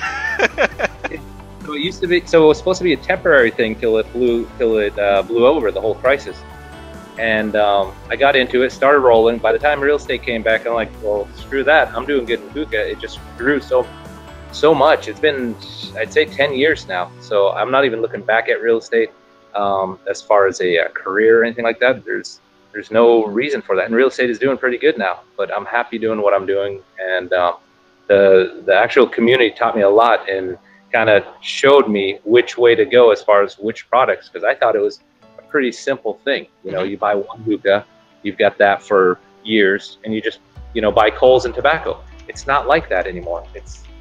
[SPEAKER 2] So it used to be. So it was supposed to be a temporary thing till it blew over, the whole crisis. And I got into it, started rolling. By the time real estate came back, I'm like, well, screw that. I'm doing good in hookah. It just grew so much. It's been, I'd say, 10 years now. So I'm not even looking back at real estate. As far as a career or anything like that, there's no reason for that. And real estate is doing pretty good now, but I'm happy doing what I'm doing. And the actual community taught me a lot and kind of showed me which way to go as far as which products, because I thought it was a pretty simple thing. You buy one hookah, you've got that for years, and you just buy coals and tobacco. It's not like that anymore.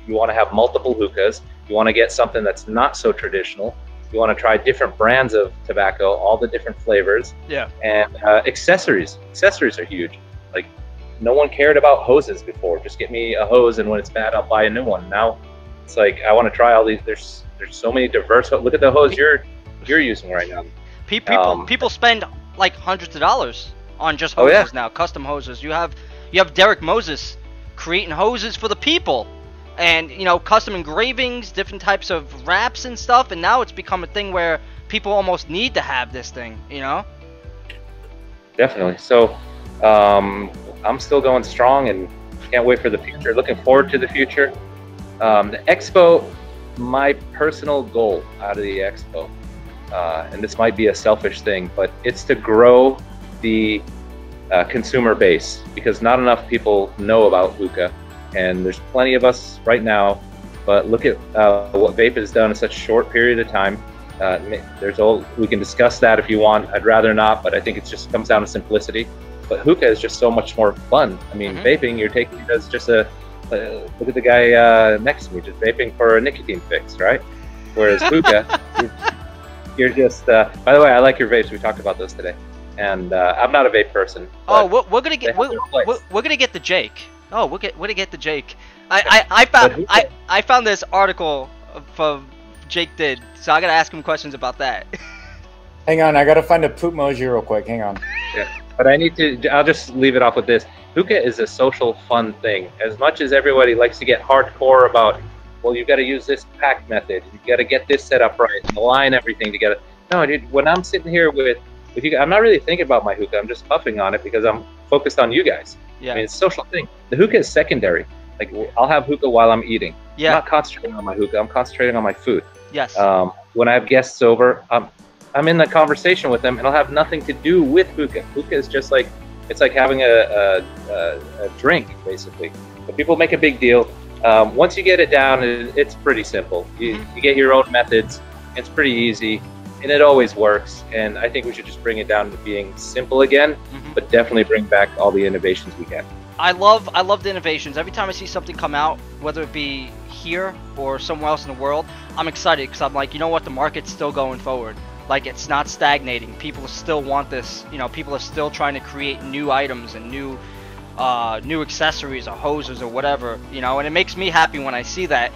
[SPEAKER 2] You want to have multiple hookahs. You want to get something that's not so traditional. You want to try different brands of tobacco, all the different flavors.
[SPEAKER 1] Yeah.
[SPEAKER 2] And accessories. Accessories are huge. Like, no one cared about hoses before. Just get me a hose, and when it's bad, I'll buy a new one. Now, it's like, I want to try all these. There's so many diverse. Look at the hose you're using right now.
[SPEAKER 1] People spend like hundreds of dollars on just hoses now, custom hoses. You have Derek Moses creating hoses for the people. And, custom engravings, different types of wraps and stuff. And now it's become a thing where people almost need to have this thing,
[SPEAKER 2] Definitely. So I'm still going strong and can't wait for the future. Looking forward to the future. The Expo, my personal goal out of the Expo, and this might be a selfish thing, but it's to grow the consumer base, because not enough people know about hookah. And there's plenty of us right now, but look at what vape has done in such a short period of time. We can discuss that if you want. I'd rather not, but I think it just comes down to simplicity. But hookah is just so much more fun. I mean, vaping, you're taking it as just look at the guy next to me, just vaping for a nicotine fix, right? Whereas hookah, you're just, by the way, I like your vapes. We talked about those today. And I'm not a vape person.
[SPEAKER 1] Oh, we're gonna get the Jake. Oh, we're gonna get the Jake. I found this article from Jake did, so I gotta ask him questions about that.
[SPEAKER 4] Hang on, I gotta find a poop emoji real quick. Hang on.
[SPEAKER 2] Yeah, but I'll just leave it off with this. Hookah is a social fun thing. As much as everybody likes to get hardcore about, well, you got to use this pack method, you got to get this set up right, and align everything together. No, dude, when I'm sitting here with I'm not really thinking about my hookah. I'm just puffing on it because I'm focused on you guys.
[SPEAKER 1] Yeah.
[SPEAKER 2] I mean, it's a social thing. The hookah is secondary. Like, I'll have hookah while I'm eating.
[SPEAKER 1] Yeah.
[SPEAKER 2] I'm not concentrating on my hookah. I'm concentrating on my food.
[SPEAKER 1] Yes.
[SPEAKER 2] When I have guests over, I'm in the conversation with them, and I'll have nothing to do with hookah. Hookah is just like, it's like having a drink, basically. But people make a big deal. Once you get it down, it's pretty simple. You get your own methods. It's pretty easy, and it always works. And I think we should just bring it down to being simple again, but definitely bring back all the innovations we can.
[SPEAKER 1] I love the innovations. Every time I see something come out, whether it be here or somewhere else in the world, I'm excited because I'm like, you know what, the market's still going forward. Like, it's not stagnating. People still want this. You know, people are still trying to create new items and new accessories or hoses or whatever. You know, and it makes me happy when I see that.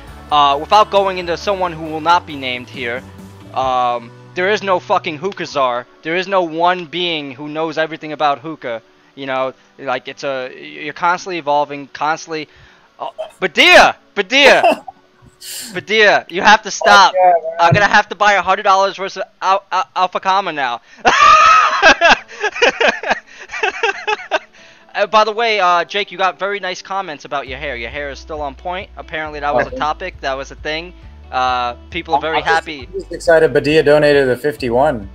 [SPEAKER 1] Without going into someone who will not be named here, there is no fucking hookah czar. There is no one being who knows everything about hookah. You know, like, you're constantly evolving, constantly. Badia, you have to stop. I'm gonna have to buy $100 worth of Alpha Kama now. By the way, Jake, you got very nice comments about your hair. Your hair is still on point. Apparently, that was a topic. That was a thing. People are very happy.
[SPEAKER 4] I'm just excited. Badia donated the 51.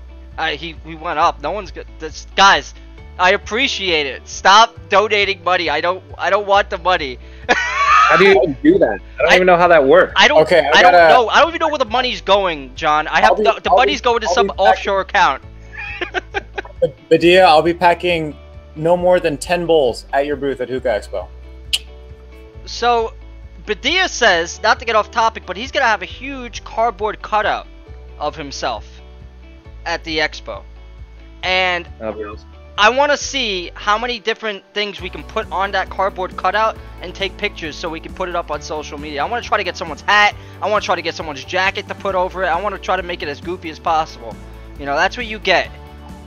[SPEAKER 1] He went up. No one's good. Guys, I appreciate it. Stop donating money. I don't want the money.
[SPEAKER 2] How do you even do that? I don't even know how that works.
[SPEAKER 1] I don't know. I don't even know where the money's going, John. The money's going to some offshore account.
[SPEAKER 4] Badia, I'll be packing no more than 10 bowls at your booth at Hookah Expo.
[SPEAKER 1] So, Badia says, not to get off topic, but he's going to have a huge cardboard cutout of himself at the expo. And I want to see how many different things we can put on that cardboard cutout and take pictures so we can put it up on social media. I want to try to get someone's hat. I want to try to get someone's jacket to put over it. I want to try to make it as goofy as possible. You know, that's what you get.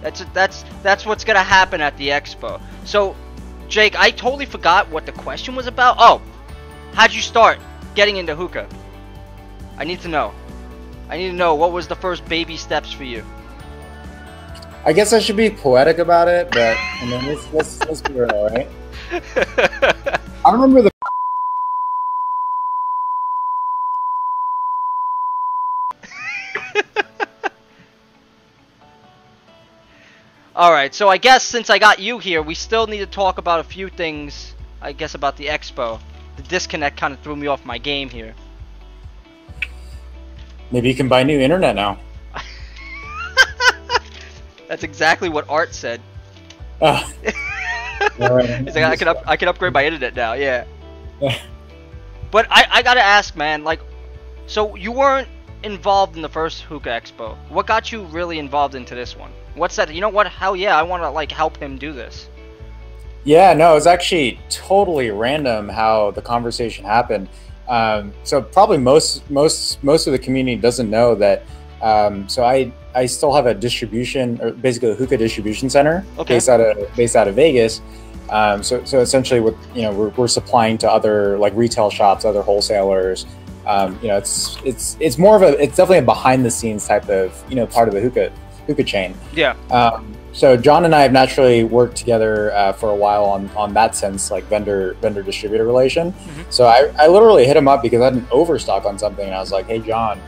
[SPEAKER 1] That's what's going to happen at the expo. So, Jake, I totally forgot what the question was about. Oh, how'd you start getting into hookah? I need to know. I need to know, what was the first baby steps for you?
[SPEAKER 4] I guess I should be poetic about it, but I mean, let's be real, right? I remember the.
[SPEAKER 1] Alright, so I guess since I got you here, we still need to talk about a few things, I guess, about the expo. The disconnect kind of threw me off my game here.
[SPEAKER 4] Maybe you can buy new internet now.
[SPEAKER 1] That's exactly what Art said.
[SPEAKER 4] Right.
[SPEAKER 1] He's like, I can upgrade my internet now, yeah. But I gotta ask, man, like, so you weren't involved in the first Hookah Expo. What got you really involved into this one? What's that? You know what? Hell yeah, I want to, like, help him do this.
[SPEAKER 4] Yeah, no, it was actually totally random how the conversation happened. So probably most of the community doesn't know that. So I still have a distribution, or basically a hookah distribution center, based out of Vegas. So essentially, we're supplying to other, like, retail shops, other wholesalers. It's more of it's definitely a behind the scenes type of, part of the hookah chain. Yeah. So John and I have naturally worked together for a while on that sense, like vendor distributor relation. So I literally hit him up because I had an overstock on something, and I was like, hey John,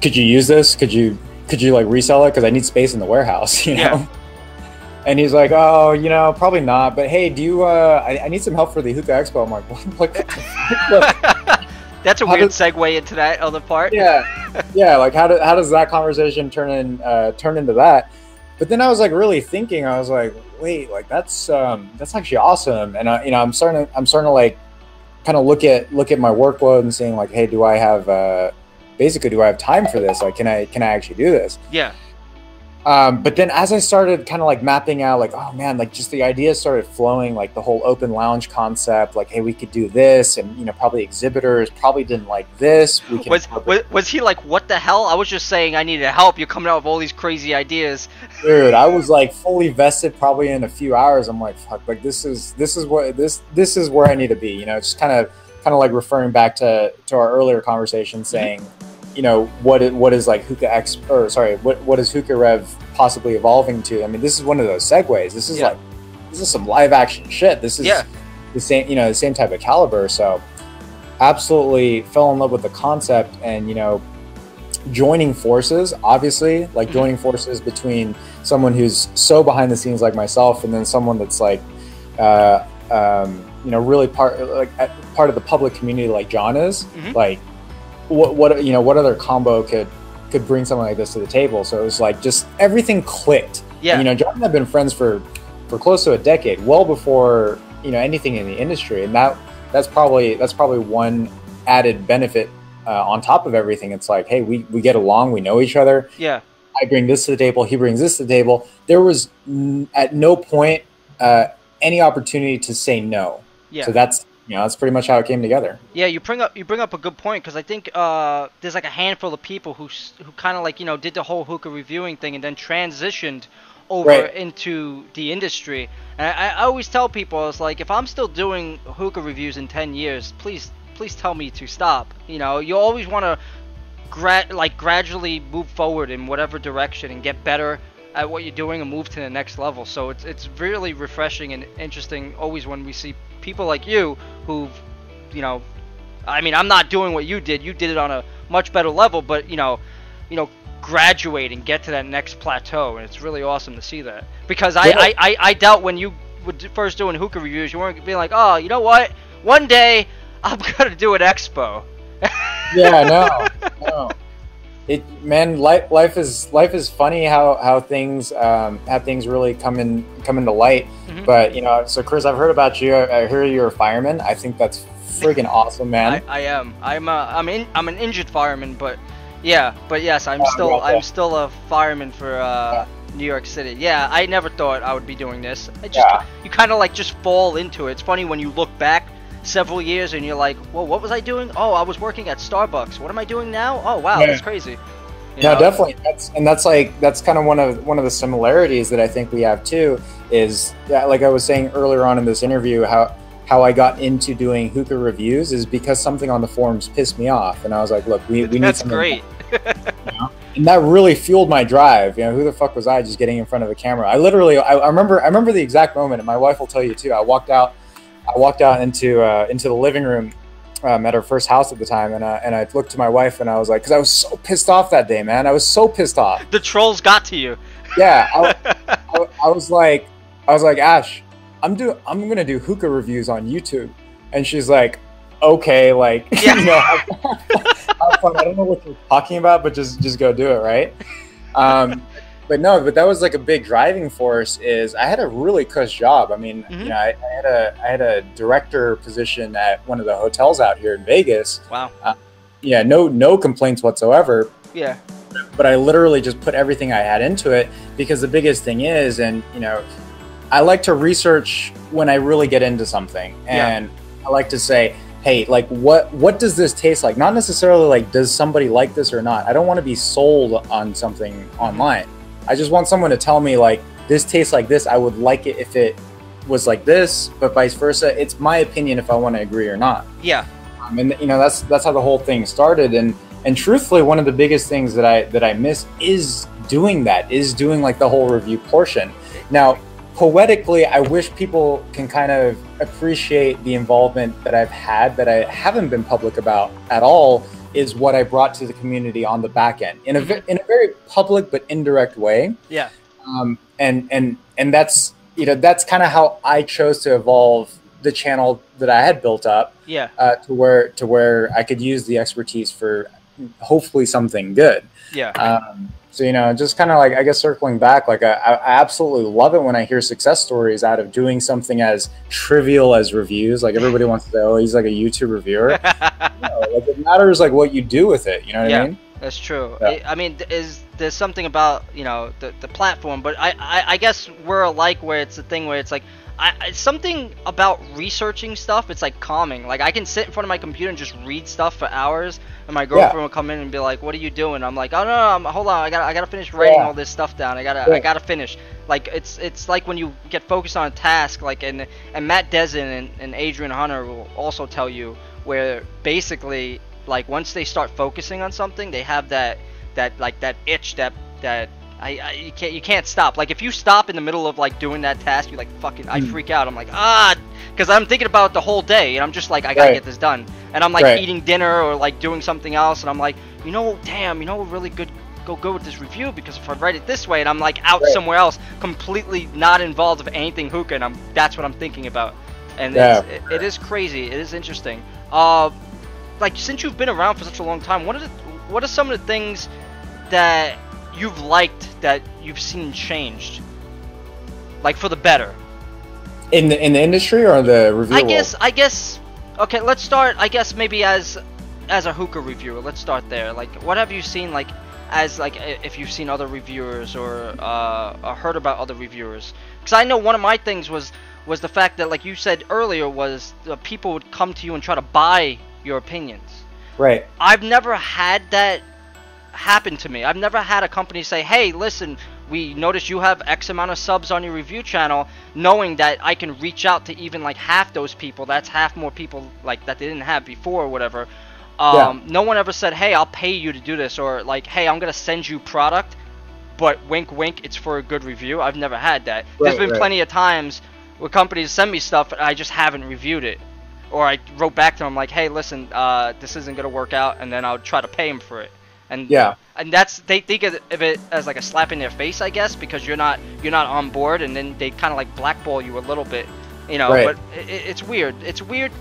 [SPEAKER 4] could you use this? Could you like resell it? Because I need space in the warehouse, you know? Yeah. And he's like, oh, probably not. But hey, do you? I need some help for the Hookah Expo. I'm like, what?
[SPEAKER 1] That's a weird segue into that other part.
[SPEAKER 4] Yeah, yeah. Like, how does that conversation turn into that? But then I was like really thinking. I was like, wait, like that's actually awesome. And I'm starting to like kind of look at my workload and saying like, hey, do I have time for this? Like, can I actually do this?
[SPEAKER 1] Yeah.
[SPEAKER 4] But then as I started kind of like mapping out, like, oh man, like just the ideas started flowing, like the whole open lounge concept, like, hey, we could do this, and probably exhibitors probably didn't like this.
[SPEAKER 1] Was he like, what the hell? I was just saying I needed help. You're coming out with all these crazy ideas.
[SPEAKER 4] Dude, I was like fully vested probably in a few hours. I'm like, fuck, like this is where I need to be. Just kind of like referring back to our earlier conversation, saying, what is like what is HookahRev possibly evolving to? I mean, this is one of those segues. This is some live action shit. This is the same, the same type of caliber. So absolutely fell in love with the concept, and joining forces, obviously, like joining forces between someone who's so behind the scenes like myself, and then someone that's like really part of the public community like John is. Like what other combo could bring something like this to the table? So it was like just everything clicked. John and I've been friends for close to a decade, well before anything in the industry, and that's probably one added benefit on top of everything. It's like, hey, we get along, we know each other. I bring this to the table, he brings this to the table. There was at no point any opportunity to say no. So that's that's pretty much how it came together. You bring up a good point, because I think there's like a handful of people who kind of like did the whole hookah reviewing thing and then transitioned over into the industry. And I always tell people, I was like, if I'm still doing hookah reviews in 10 years, please tell me to stop. You always want to gradually move forward in whatever direction and get better at what you're doing and move to the next level. So it's really refreshing and interesting always when we see people like you who've, I mean, I'm not doing what you did it on a much better level, but graduate and get to that next plateau, and it's really awesome to see that. Because I doubt when you were first doing hookah reviews, you weren't being like, oh, you know what, one day I'm gonna do an expo. No. Life is funny how things really come into light. But so Chris, I've heard about you. I hear you're a fireman. I think that's friggin' awesome, man.
[SPEAKER 1] I am. I'm an injured fireman, but yes, I'm still a fireman for New York City. Yeah, I never thought I would be doing this. You kind of like just fall into it. It's funny when you look back several years and you're like, well, what was I doing? Oh, I was working at Starbucks. What am I doing now? Oh wow, that's crazy.
[SPEAKER 4] Definitely. That's kind of one of the similarities that I think we have too, is that, like I was saying earlier on in this interview, how I got into doing hookah reviews is because something on the forums pissed me off, and I was like, look, we need
[SPEAKER 1] that's
[SPEAKER 4] something.
[SPEAKER 1] Great.
[SPEAKER 4] And that really fueled my drive. Who the fuck was I just getting in front of the camera? I remember the exact moment, and my wife will tell you too. I walked out into the living room at our first house at the time, and I looked to my wife, and I was like, because I was so pissed off that day, man. I was so pissed off.
[SPEAKER 1] The trolls got to you.
[SPEAKER 4] Yeah, I was like, Ash, I'm gonna do hookah reviews on YouTube, and she's like, okay, like have fun. I don't know what you're talking about, but just go do it, right? But that was like a big driving force. Is I had a really cush job. I mean, I had a director position at one of the hotels out here in Vegas.
[SPEAKER 1] Wow.
[SPEAKER 4] No complaints whatsoever.
[SPEAKER 1] Yeah.
[SPEAKER 4] But I literally just put everything I had into it, because the biggest thing is, and I like to research when I really get into something, and I like to say, hey, like what does this taste like? Not necessarily like, does somebody like this or not? I don't want to be sold on something online. I just want someone to tell me, like, this tastes like this. I would like it if it was like this, but vice versa. It's my opinion if I want to agree or not.
[SPEAKER 1] Yeah.
[SPEAKER 4] And that's how the whole thing started. And truthfully, one of the biggest things that I miss is doing like the whole review portion. Now, poetically, I wish people can kind of appreciate the involvement that I've had that I haven't been public about at all, is what I brought to the community on the back end in a very public but indirect way.
[SPEAKER 1] Yeah.
[SPEAKER 4] And that's kind of how I chose to evolve the channel that I had built up.
[SPEAKER 1] Yeah.
[SPEAKER 4] To where I could use the expertise for hopefully something good.
[SPEAKER 1] Yeah.
[SPEAKER 4] So, just kind of like, I guess, circling back, like I absolutely love it when I hear success stories out of doing something as trivial as reviews. Like, everybody wants to say, oh, he's like a YouTube reviewer. Like, it matters like what you do with it. You know what I mean?
[SPEAKER 1] That's true.
[SPEAKER 4] Yeah.
[SPEAKER 1] I mean, there's something about the platform, but I guess we're alike, where it's a thing where it's like, it's something about researching stuff. It's like calming. Like, I can sit in front of my computer and just read stuff for hours, and my girlfriend will come in and be like, "What are you doing?" I'm like, "Oh no, hold on, I gotta finish writing all this stuff down. I gotta finish." Like, it's like when you get focused on a task, like, and Matt Dezen and Adrian Hunter will also tell you, where basically like once they start focusing on something, they have that itch that you can't stop. Like if you stop in the middle of like doing that task, you like fucking I freak out. I'm like because I'm thinking about it the whole day, and I'm just like I gotta get this done, and I'm like eating dinner or like doing something else, and I'm like, damn, really good. Go good with this review, because if I write it this way and I'm like out somewhere else, completely not involved with anything hookah, and that's what I'm thinking about, and it is crazy. It is interesting. Like since you've been around for such a long time, what are some of the things that you've liked that you've seen changed, like for the better,
[SPEAKER 4] in the industry or the review?
[SPEAKER 1] I guess. Okay, let's start. I guess maybe as a hookah reviewer, let's start there. Like, what have you seen like? As like if you've seen other reviewers or heard about other reviewers, because I know one of my things was the fact that, like you said earlier, was people would come to you and try to buy your opinions.
[SPEAKER 4] Right.
[SPEAKER 1] I've never had that happen to me. I've never had a company say, hey, listen, we noticed you have X amount of subs on your review channel, knowing that I can reach out to even like half those people. That's half more people like that they didn't have before or whatever. No one ever said, hey, I'll pay you to do this, or like, hey, I'm gonna send you product, but wink wink, it's for a good review. I've never had that. There's been plenty of times where companies send me stuff and I just haven't reviewed it, or I wrote back to them like, hey, listen, this isn't gonna work out, and then I'll try to pay them for it. And and that's, they think of it as like a slap in their face, I guess, because you're not on board, and then they kind of like blackball you a little bit, but it's weird. It's weird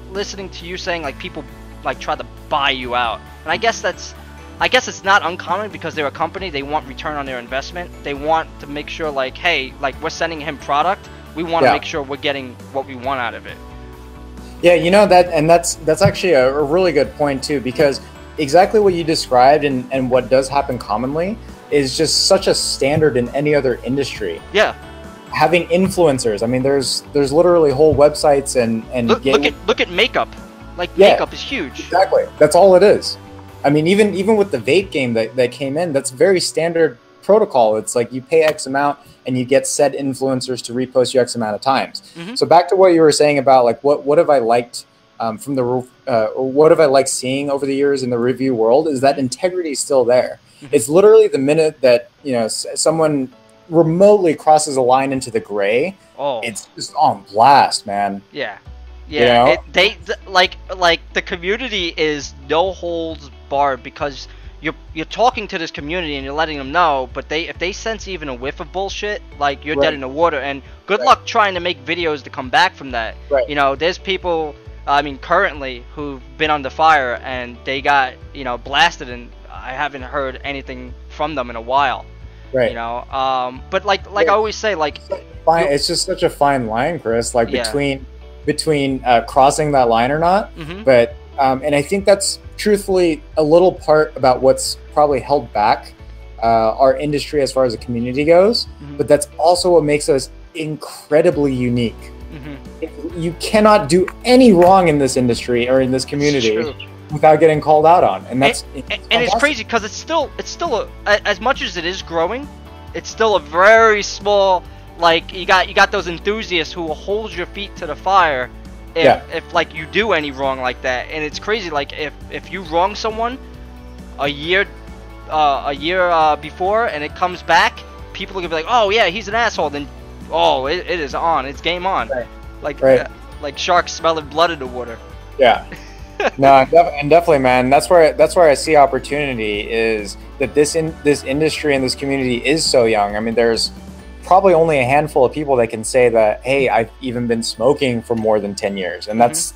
[SPEAKER 1] listening to you saying like people like try to buy you out, and I guess it's not uncommon, because they're a company, they want return on their investment. They want to make sure like, hey, like we're sending him product, we want to make sure we're getting what we want out of it.
[SPEAKER 4] Yeah, that's actually a really good point too, because exactly what you described and what does happen commonly is just such a standard in any other industry.
[SPEAKER 1] Yeah.
[SPEAKER 4] Having influencers, I mean, there's literally whole websites and
[SPEAKER 1] look at makeup. Like, makeup is huge. Exactly.
[SPEAKER 4] That's all it is. I mean, even with the vape game that came in, that's very standard protocol. It's like you pay X amount and you get said influencers to repost you X amount of times. So back to what you were saying about like what have I liked from the what have I liked seeing over the years in the review world, is that integrity is still there. It's literally the minute that someone remotely crosses a line into the gray, it's just on blast, man.
[SPEAKER 1] Yeah, like the community is no holds barred, because you're talking to this community and you're letting them know, but if they sense even a whiff of bullshit, like you're dead in the water, and good luck trying to make videos to come back from that. There's people, I mean, currently who've been under fire and they got blasted, and I haven't heard anything from them in a while. But like I always say, like
[SPEAKER 4] it's just such a fine line, Chris, like between crossing that line or not. But and I think that's truthfully a little part about what's probably held back our industry as far as the community goes. But that's also what makes us incredibly unique. You cannot do any wrong in this industry or in this community without getting called out on, and that's
[SPEAKER 1] and it's crazy, because it's still as much as it is growing, it's still a very small. Like you got those enthusiasts who will hold your feet to the fire if like you do any wrong like that. And it's crazy, like if you wrong someone a year before and it comes back, people are gonna be like, oh yeah, he's an asshole. Then it is on, it's game on. Like sharks smelling blood in the water.
[SPEAKER 4] No, and definitely, man. That's where I see opportunity, is that this industry and this community is so young. I mean, there's probably only a handful of people that can say that, hey, I've even been smoking for more than 10 years, and that's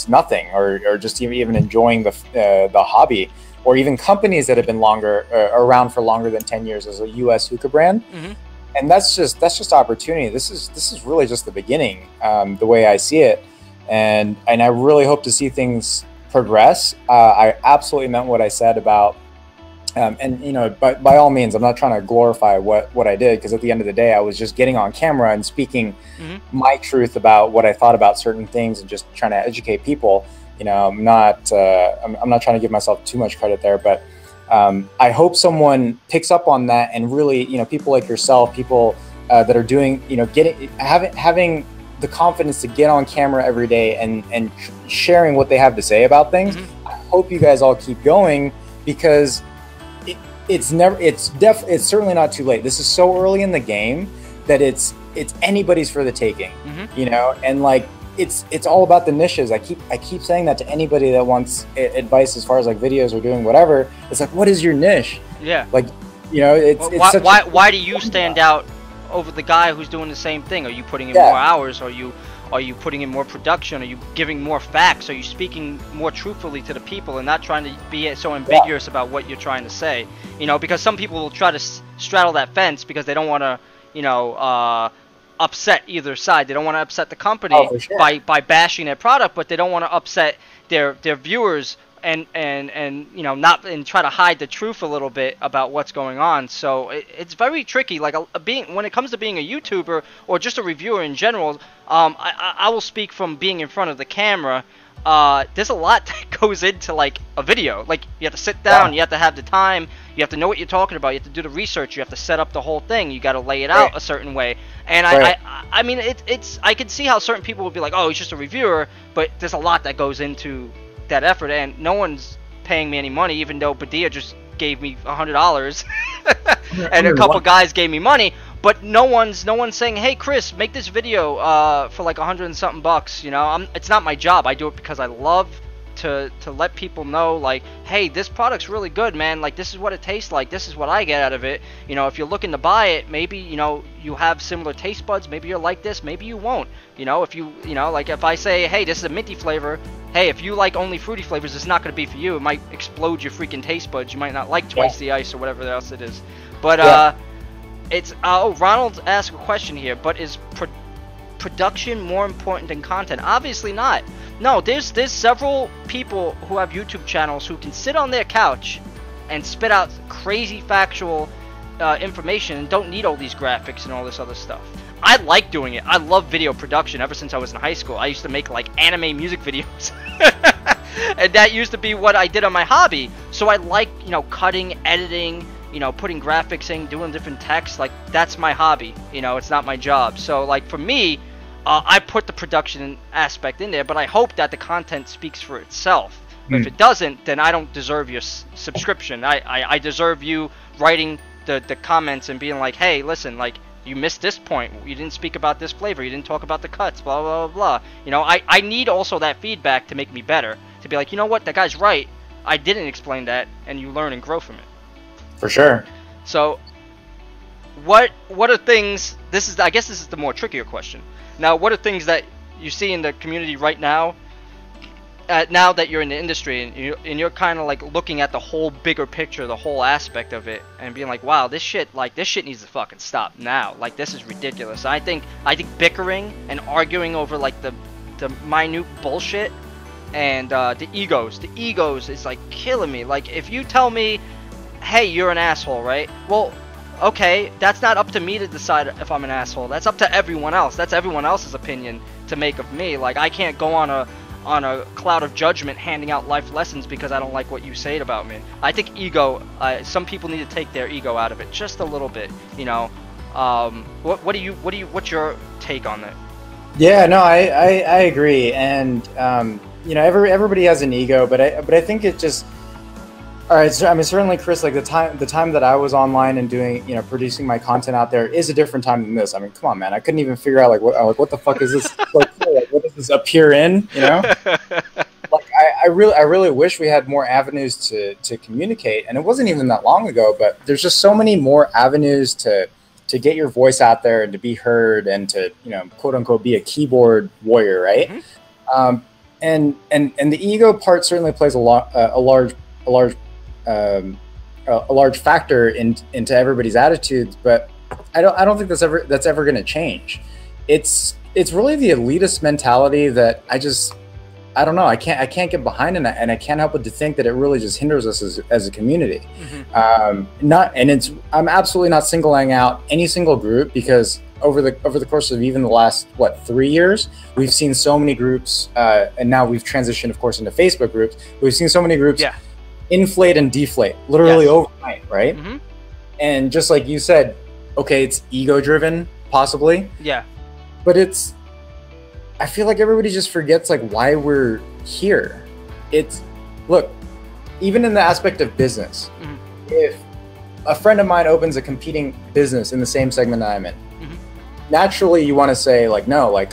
[SPEAKER 4] nothing, or just even enjoying the hobby, or even companies that have been around for longer than 10 years as a U.S. hookah brand. And that's just opportunity. This is really just the beginning, the way I see it, and I really hope to see things progress. I absolutely meant what I said about. And by all means, I'm not trying to glorify what I did, because at the end of the day, I was just getting on camera and speaking my truth about what I thought about certain things, and just trying to educate people. I'm not trying to give myself too much credit there, but I hope someone picks up on that, and really, people like yourself, people that are doing, having the confidence to get on camera every day and sharing what they have to say about things. I hope you guys all keep going, because it's certainly not too late. This is so early in the game that it's anybody's for the taking, you know, and like it's all about the niches. I keep saying that to anybody that wants advice as far as like videos or doing whatever. It's like, what is your niche? Yeah. Like, you know,
[SPEAKER 1] why do you stand out over the guy who's doing the same thing? Are you putting in more hours? Are you putting in more production? Are you giving more facts? Are you speaking more truthfully to the people and not trying to be so ambiguous about what you're trying to say? You know, because some people will try to straddle that fence because they don't want to, you know, upset either side. They don't want to upset the company by bashing their product, but they don't want to upset their viewers and you know, and try to hide the truth a little bit about what's going on. So it's very tricky. Like when it comes to being a YouTuber or just a reviewer in general, I will speak from being in front of the camera. There's a lot that goes into like a video. Like you have to sit down, you have to have the time, you have to know what you're talking about, you have to do the research, you have to set up the whole thing, you got to lay it out a certain way. And I mean, I can see how certain people would be like, oh, he's just a reviewer, but there's a lot that goes into that effort, and no one's paying me any money, even though Badia just gave me $100 and a couple guys gave me money. But no one's saying, hey Chris, make this video for like $100 and something bucks. You know, it's not my job. I do it because I love to let people know, like, hey, this product's really good, man. Like, this is what it tastes like. This is what I get out of it. You know, if you're looking to buy it, maybe, you know, you have similar taste buds. Maybe you're like this. Maybe you won't. You know, if you know, like if I say, hey, this is a minty flavor. Hey, if you like only fruity flavors, it's not going to be for you. It might explode your freaking taste buds. You might not like twice the ice or whatever else it is. But it's Ronald asked a question here. But is production more important than content? Obviously not. No, there's several people who have YouTube channels who can sit on their couch and spit out crazy factual information and don't need all these graphics and all this other stuff. I like doing it. I love video production ever since I was in high school. I used to make like anime music videos. And that used to be what I did on my hobby. So I like, you know, cutting, editing, you know, putting graphics in, doing different text. Like, that's my hobby. You know, it's not my job. So like for me, I put the production aspect in there, but I hope that the content speaks for itself. If it doesn't, then I don't deserve your subscription. I deserve you writing the comments and being like, hey, listen, like, you missed this point. You didn't speak about this flavor. You didn't talk about the cuts, blah, blah, blah, blah. You know, I need also that feedback to make me better. To be like, you know what, that guy's right. I didn't explain that, and you learn and grow from it.
[SPEAKER 4] For sure. So,
[SPEAKER 1] what are things, I guess this is the more trickier question. Now, what are things that you see in the community right now, now that you're in the industry, and you're kind of like looking at the whole bigger picture, the whole aspect of it, and being like, wow, this shit needs to fucking stop now. Like, this is ridiculous. I think bickering and arguing over like the minute bullshit and the egos is like killing me. Like, if you tell me, hey, you're an asshole, right? Well, okay, that's not up to me to decide if I'm an asshole. That's up to everyone else. That's everyone else's opinion to make of me. Like, I can't go on a cloud of judgment handing out life lessons because I don't like what you say about me. I think ego, some people need to take their ego out of it just a little bit, you know. What's your take on that?
[SPEAKER 4] Yeah, no, I agree. And you know, everybody has an ego, but I think it just, all right, so, I mean, certainly, Chris, like the time that I was online and doing, you know, producing my content out there is a different time than this. I mean, come on, man, I couldn't even figure out like what the fuck is this? Like, what does this appear in? You know, like I really wish we had more avenues to communicate, and it wasn't even that long ago. But there's just so many more avenues to get your voice out there and to be heard and to, you know, quote unquote, be a keyboard warrior, right? Mm-hmm. And the ego part certainly plays a large factor into everybody's attitudes, but I don't think that's ever going to change. It's really the elitist mentality that I don't know. I can't get behind in that, and I can't help but to think that it really just hinders us as a community. Mm-hmm. I'm absolutely not singling out any single group, because over the course of even the last 3 years, we've seen so many groups, and now we've transitioned, of course, into Facebook groups. We've seen so many groups inflate and deflate literally overnight, right? Mm-hmm. And just like you said, okay, it's ego driven, possibly. Yeah. But I feel like everybody just forgets like why we're here. Look, even in the aspect of business, if a friend of mine opens a competing business in the same segment that I'm in, naturally you want to say like, no, like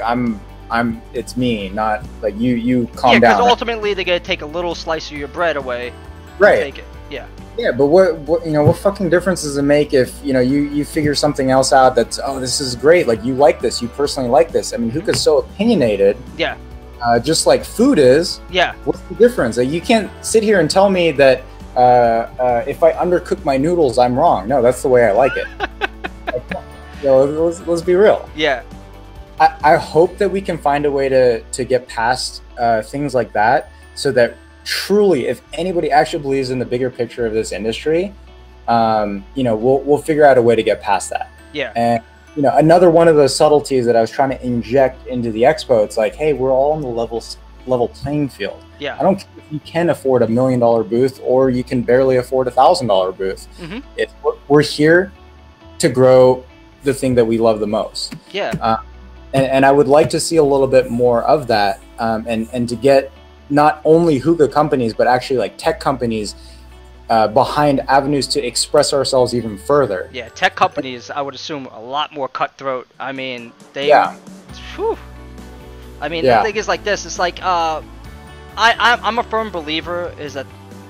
[SPEAKER 4] it's me, not like you calm down.
[SPEAKER 1] Yeah, because ultimately they're gonna take a little slice of your bread away.
[SPEAKER 4] Right.
[SPEAKER 1] Take it. Yeah.
[SPEAKER 4] Yeah, but what you know, what fucking difference does it make if you figure something else out that's, oh, this is great, like you like this, you personally like this. I mean, hookah's so opinionated.
[SPEAKER 1] Yeah.
[SPEAKER 4] Just like food is.
[SPEAKER 1] Yeah.
[SPEAKER 4] What's the difference? Like, you can't sit here and tell me that if I undercook my noodles, I'm wrong. No, that's the way I like it. Like, let's be real.
[SPEAKER 1] Yeah.
[SPEAKER 4] I hope that we can find a way to get past things like that, so that truly, if anybody actually believes in the bigger picture of this industry, we'll figure out a way to get past that.
[SPEAKER 1] Yeah.
[SPEAKER 4] And another one of the subtleties that I was trying to inject into the expo, it's like, hey, we're all on the level playing field.
[SPEAKER 1] Yeah.
[SPEAKER 4] I don't care if you can afford $1 million booth or you can barely afford $1,000 booth. If we're here to grow the thing that we love the most.
[SPEAKER 1] Yeah.
[SPEAKER 4] And I would like to see a little bit more of that, and to get not only hookah companies, but actually like tech companies behind avenues to express ourselves even further.
[SPEAKER 1] Yeah, tech companies, I would assume, a lot more cutthroat. I mean, they...
[SPEAKER 4] Yeah.
[SPEAKER 1] Whew. I mean,
[SPEAKER 4] Yeah.
[SPEAKER 1] the thing is like this. It's like, I'm a firm believer is that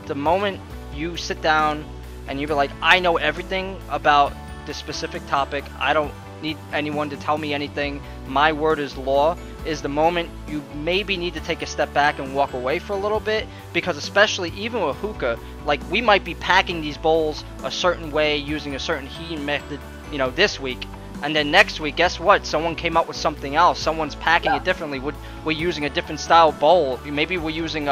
[SPEAKER 1] the moment you sit down and you be like, I know everything about this specific topic, I don't need anyone to tell me anything, my word is law, is the moment you maybe need to take a step back and walk away for a little bit. Because especially even with hookah, like, we might be packing these bowls a certain way using a certain heating method, this week, and then next week, guess what, someone came up with something else, someone's packing it differently, we're using a different style bowl, maybe we're using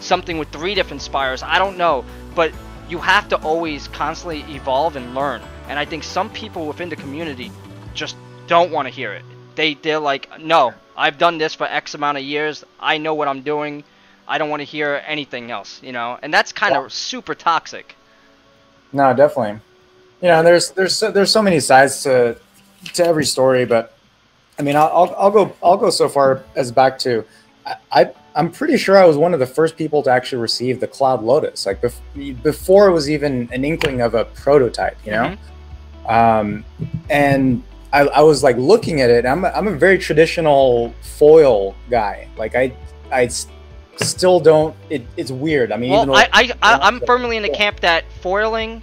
[SPEAKER 1] something with 3 different spires, I don't know, but you have to always constantly evolve and learn. And I think some people within the community just don't want to hear it. They're like, no, I've done this for X amount of years, I know what I'm doing, I don't want to hear anything else, and that's kind of super toxic.
[SPEAKER 4] No, definitely. There's so many sides to every story, but I mean, I'll go so far as back to, I'm pretty sure I was one of the first people to actually receive the Cloud Lotus, like before it was even an inkling of a prototype, and I was like looking at it. I'm a very traditional foil guy. Like I still don't. It's weird. I mean,
[SPEAKER 1] well,
[SPEAKER 4] even though
[SPEAKER 1] I'm firmly in the camp that foiling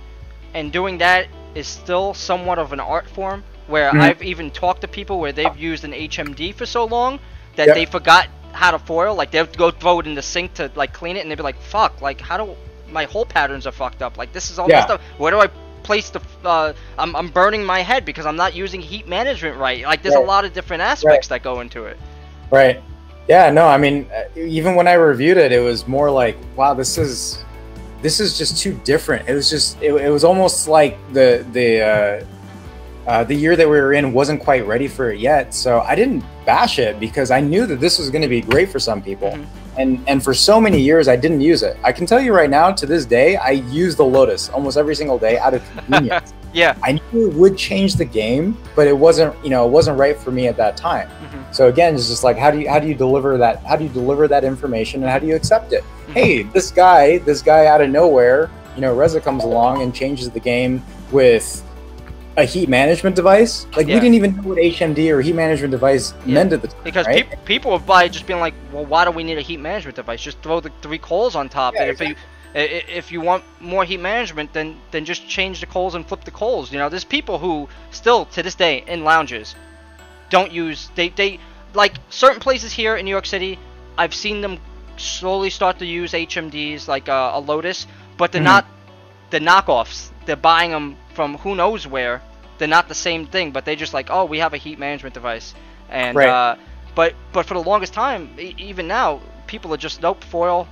[SPEAKER 1] and doing that is still somewhat of an art form. Where I've even talked to people where they've used an HMD for so long that they forgot how to foil. Like, they'll go throw it in the sink to like clean it, and they'll be like, "Fuck! Like, how do my hole patterns are fucked up? Like, this is all messed up. Where do I place the? I'm burning my head because I'm not using heat management right. Like, there's a lot of different aspects that go into it.
[SPEAKER 4] Right. Yeah. No. I mean, even when I reviewed it, it was more like, wow, this is just too different. It was just it was almost like the year that we were in wasn't quite ready for it yet. So I didn't bash it because I knew that this was going to be great for some people. And for so many years, I didn't use it. I can tell you right now, to this day, I use the Lotus almost every single day out of convenience.
[SPEAKER 1] Yeah.
[SPEAKER 4] I knew it would change the game, but it wasn't, it wasn't right for me at that time. So again, it's just like, how do you deliver that? How do you deliver that information, and how do you accept it? Hey, this guy out of nowhere, Reza comes along and changes the game with a heat management device. Like, we didn't even know what HMD or heat management device meant at the time.
[SPEAKER 1] Because people would buy just being like, well, why do we need a heat management device? Just throw the 3 coals on top. And if you want more heat management, then just change the coals and flip the coals. There's people who still to this day in lounges don't use they like certain places here in New York City. I've seen them slowly start to use HMDs like a Lotus, but they're not the knockoffs. They're buying them from who knows where. They're not the same thing, but they just like, oh, we have a heat management device. And but for the longest time, even now, people are just, nope, foil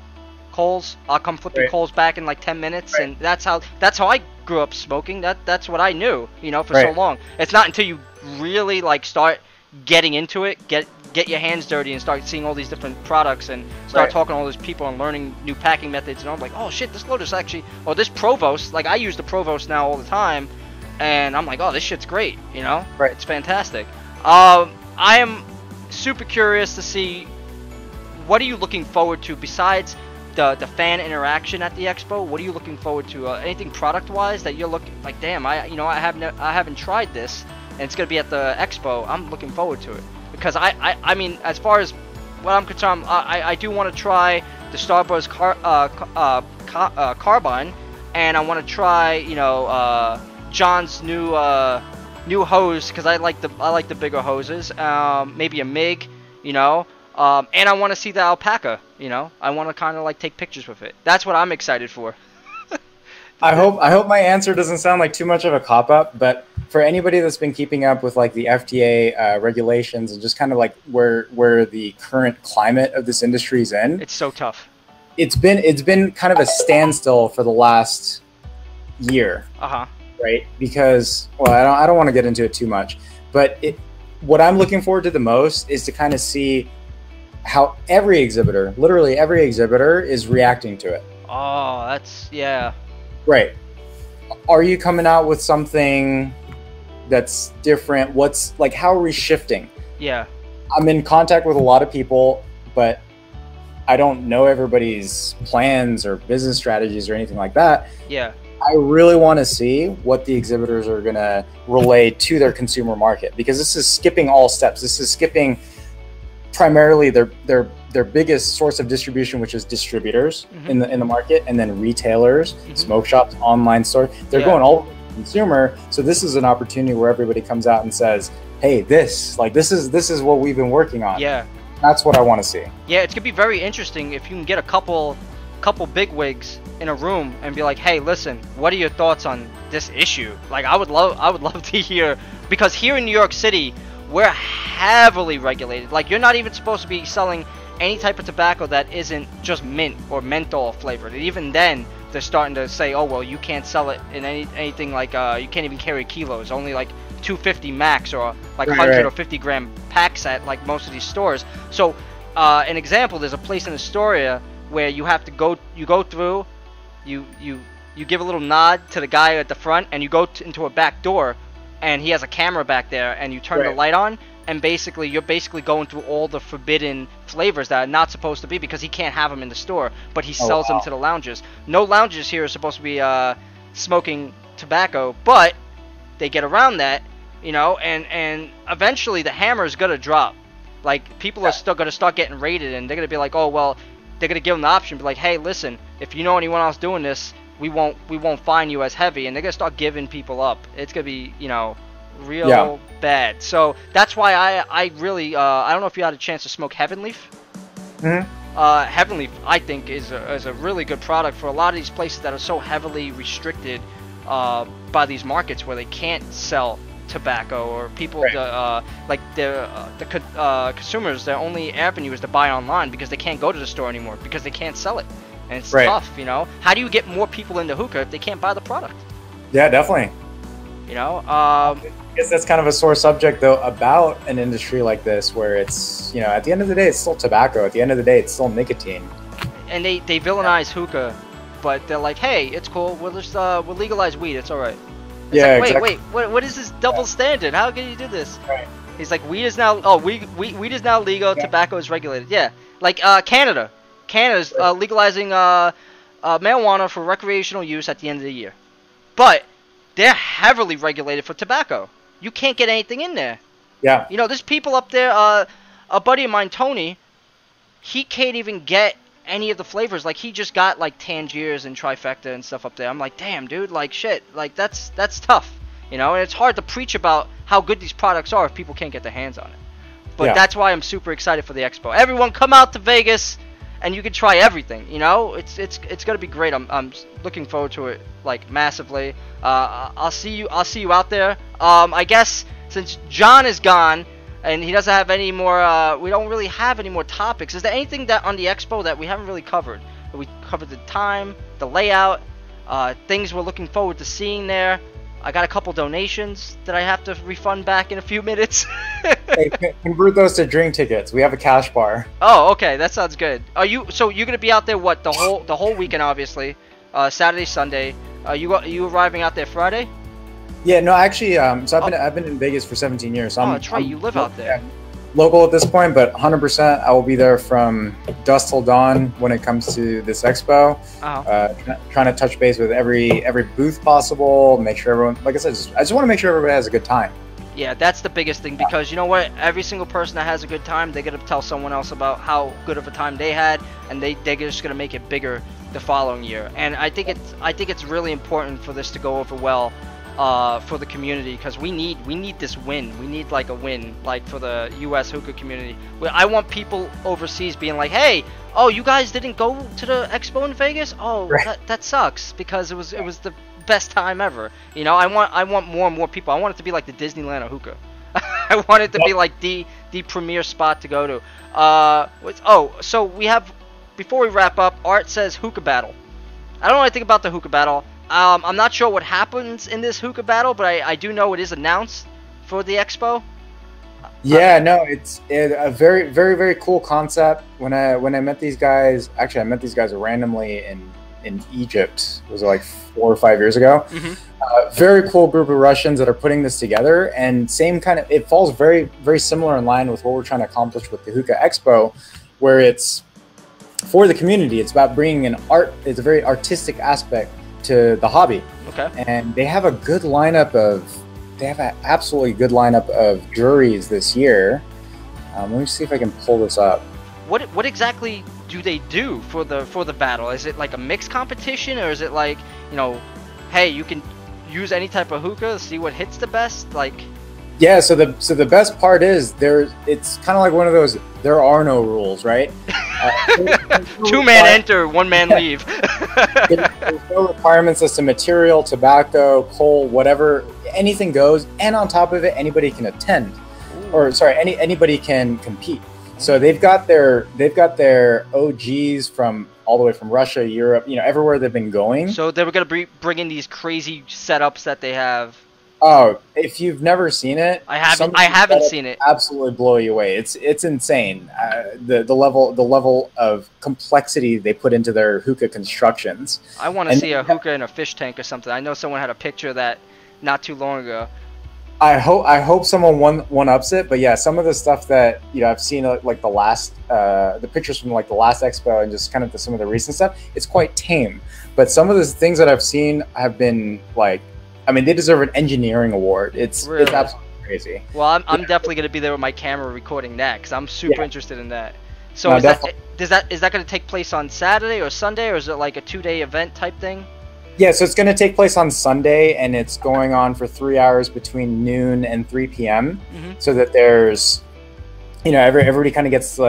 [SPEAKER 1] coals. I'll come flip your coals back in like 10 minutes, and that's how I grew up smoking. That's what I knew, for so long. It's not until you really like start getting into it, get your hands dirty and start seeing all these different products and start talking to all these people and learning new packing methods, and I'm like, oh shit, this Lotus actually, or this Provost, like I use the Provost now all the time, and I'm like, oh, this shit's great, it's fantastic. I am super curious to see, what are you looking forward to besides the fan interaction at the expo? What are you looking forward to? Anything product wise that you're looking like? Damn, I haven't tried this, and it's gonna be at the expo. I'm looking forward to it because I mean, as far as what I'm concerned, I do want to try the Starbuzz carbine, and I want to try John's new hose because I like the bigger hoses. Maybe a MIG, and I want to see the alpaca. I want to kind of like take pictures with it. That's what I'm excited for.
[SPEAKER 4] I hope my answer doesn't sound like too much of a cop-up, but for anybody that's been keeping up with like the FDA regulations and just kind of like where the current climate of this industry is in,
[SPEAKER 1] it's so tough.
[SPEAKER 4] It's been kind of a standstill for the last year. Right? Because, well, I don't want to get into it too much, but what I'm looking forward to the most is to kind of see how every exhibitor, literally every exhibitor, is reacting to it.
[SPEAKER 1] Oh, that's, yeah.
[SPEAKER 4] Right. Are you coming out with something that's different? What's, like, how are we shifting?
[SPEAKER 1] Yeah.
[SPEAKER 4] I'm in contact with a lot of people, but I don't know everybody's plans or business strategies or anything like that.
[SPEAKER 1] Yeah.
[SPEAKER 4] I really want to see what the exhibitors are going to relay to their consumer market, because this is skipping all steps. This is skipping primarily their biggest source of distribution, which is distributors in the market, and then retailers, smoke shops, online stores. They're going all over the consumer. So this is an opportunity where everybody comes out and says, "Hey, this is what we've been working on."
[SPEAKER 1] Yeah,
[SPEAKER 4] that's what I want to see.
[SPEAKER 1] Yeah, it's gonna be very interesting if you can get a couple bigwigs in a room and be like, "Hey, listen, what are your thoughts on this issue?" Like, I would love to hear, because here in New York City, we're heavily regulated. Like, you're not even supposed to be selling any type of tobacco that isn't just mint or menthol flavored. And even then, they're starting to say, "Oh, well, you can't sell it in anything like you can't even carry kilos, only like 250 max or like 100 or 50 gram packs at like most of these stores." So, an example, there's a place in Astoria where you have to go through, you give a little nod to the guy at the front, and you go into a back door, and he has a camera back there, and you turn the light on, and you're basically going through all the forbidden flavors that are not supposed to be, because he can't have them in the store, but he sells them to the lounges. No lounges here are supposed to be smoking tobacco, but they get around that, and eventually the hammer is gonna drop. Like, people are still gonna start getting raided, and they're gonna be like, "Oh, well," they're gonna give them the option, be like, "Hey, listen, if you know anyone else doing this, we won't fine you as heavy," and they're gonna start giving people up. It's gonna be, real bad. So that's why I really I don't know if you had a chance to smoke Heaven Leaf. Heaven Leaf, I think, is a really good product for a lot of these places that are so heavily restricted by these markets where they can't sell tobacco, or people like the consumers, their only avenue is to buy online because they can't go to the store anymore because they can't sell it, and it's tough. How do you get more people into hookah if they can't buy the product?
[SPEAKER 4] Yeah, definitely.
[SPEAKER 1] I
[SPEAKER 4] guess that's kind of a sore subject, though, about an industry like this, where it's, at the end of the day, it's still tobacco. At the end of the day, it's still nicotine.
[SPEAKER 1] And they villainize hookah, but they're like, "Hey, it's cool. We'll just we'll legalize weed. It's all right." It's like,
[SPEAKER 4] exactly.
[SPEAKER 1] Wait, what is this double standard? How can you do this? He's like, weed is now weed is now legal. Tobacco is regulated. Yeah, like Canada's legalizing marijuana for recreational use at the end of the year, but they're heavily regulated for tobacco. You can't get anything in there.
[SPEAKER 4] Yeah.
[SPEAKER 1] There's people up there. A buddy of mine, Tony, he can't even get any of the flavors. Like, he just got like Tangiers and Trifecta and stuff up there. I'm like, damn, dude, like, shit, like, that's tough, and it's hard to preach about how good these products are if people can't get their hands on it. But that's why I'm super excited for the expo. Everyone, come out to Vegas, and you can try everything. It's gonna be great. I'm looking forward to it, like, massively. I'll see you out there. I guess since John is gone and he doesn't have any more, we don't really have any more topics. Is there anything that on the expo that we haven't really covered? We covered the time, the layout, things we're looking forward to seeing there. I got a couple donations that I have to refund back in a few minutes.
[SPEAKER 4] Hey, convert those to drink tickets. We have a cash bar.
[SPEAKER 1] Oh, okay, that sounds good. So you're gonna be out there what, the whole weekend, obviously, Saturday, Sunday. You arriving out there Friday?
[SPEAKER 4] Yeah, no, actually, so I've been in Vegas for 17 years. So
[SPEAKER 1] that's right, you live out there.
[SPEAKER 4] local at this point, but 100% I will be there from dusk till dawn when it comes to this expo. Trying to touch base with every booth possible, make sure everyone, like I said, I just want to make sure everybody has a good time.
[SPEAKER 1] Yeah, that's the biggest thing, because you know what? Every single person that has a good time, they're gonna tell someone else about how good of a time they had, and they're just gonna make it bigger the following year. And I think it's really important for this to go over well for the community, because we need this win. We need like a win, like for the U.S. hookah community. I want people overseas being like, hey, oh, you guys didn't go to the expo in Vegas? Oh, right. that sucks, because it was the best time ever. You know, I want more and more people. I want it to be like the Disneyland of hookah. I want it to be like the premier spot to go to. So we have, before we wrap up, Art says hookah battle. I don't know anything about the hookah battle. I'm not sure what happens in this hookah battle, but I do know it is announced for the expo.
[SPEAKER 4] Yeah, no, it's a very, very, very cool concept. When I met these guys, actually I met these guys randomly in Egypt. It was like 4 or 5 years ago. Very cool group of Russians that are putting this together, and same kind of, it falls very, very similar in line with what we're trying to accomplish with the Hookah Expo, where it's for the community. It's about bringing it's a very artistic aspect to the hobby.
[SPEAKER 1] Okay.
[SPEAKER 4] And they have an absolutely good lineup of juries this year. Let me see if I can pull this up.
[SPEAKER 1] What exactly do they do for the battle? Is it like a mixed competition, or is it like, you know, hey, you can use any type of hookah, see what hits the best? Like,
[SPEAKER 4] yeah, so the best part is it's kind of like one of those, there are no rules, right?
[SPEAKER 1] 2-man enter, 1-man leave.
[SPEAKER 4] There's no requirements as to material, tobacco, coal, whatever, anything goes, and on top of it, anybody can attend. Or sorry, anybody can compete. So they've got their OGs from all the way from Russia, Europe, you know, everywhere they've been going.
[SPEAKER 1] So they were gonna bring in these crazy setups that they have.
[SPEAKER 4] Oh, if you've never seen it,
[SPEAKER 1] I haven't seen it.
[SPEAKER 4] Absolutely blow you away. It's insane. The level of complexity they put into their hookah constructions.
[SPEAKER 1] I want to see a hookah in a fish tank or something. I know someone had a picture of that not too long ago.
[SPEAKER 4] I hope someone one ups it, but yeah, some of the stuff that, you know, I've seen, like the pictures from like the last expo and just kind of some of the recent stuff, it's quite tame. But some of the things that I've seen have been like, I mean, they deserve an engineering award. It's absolutely crazy.
[SPEAKER 1] Well, I'm definitely gonna be there with my camera recording that, because I'm super interested in that. So
[SPEAKER 4] no,
[SPEAKER 1] is that going to take place on Saturday or Sunday, or is it like a 2-day event type thing?
[SPEAKER 4] Yeah, so it's going to take place on Sunday, and it's going on for 3 hours between noon and 3 p.m. So that there's, you know, everybody kind of gets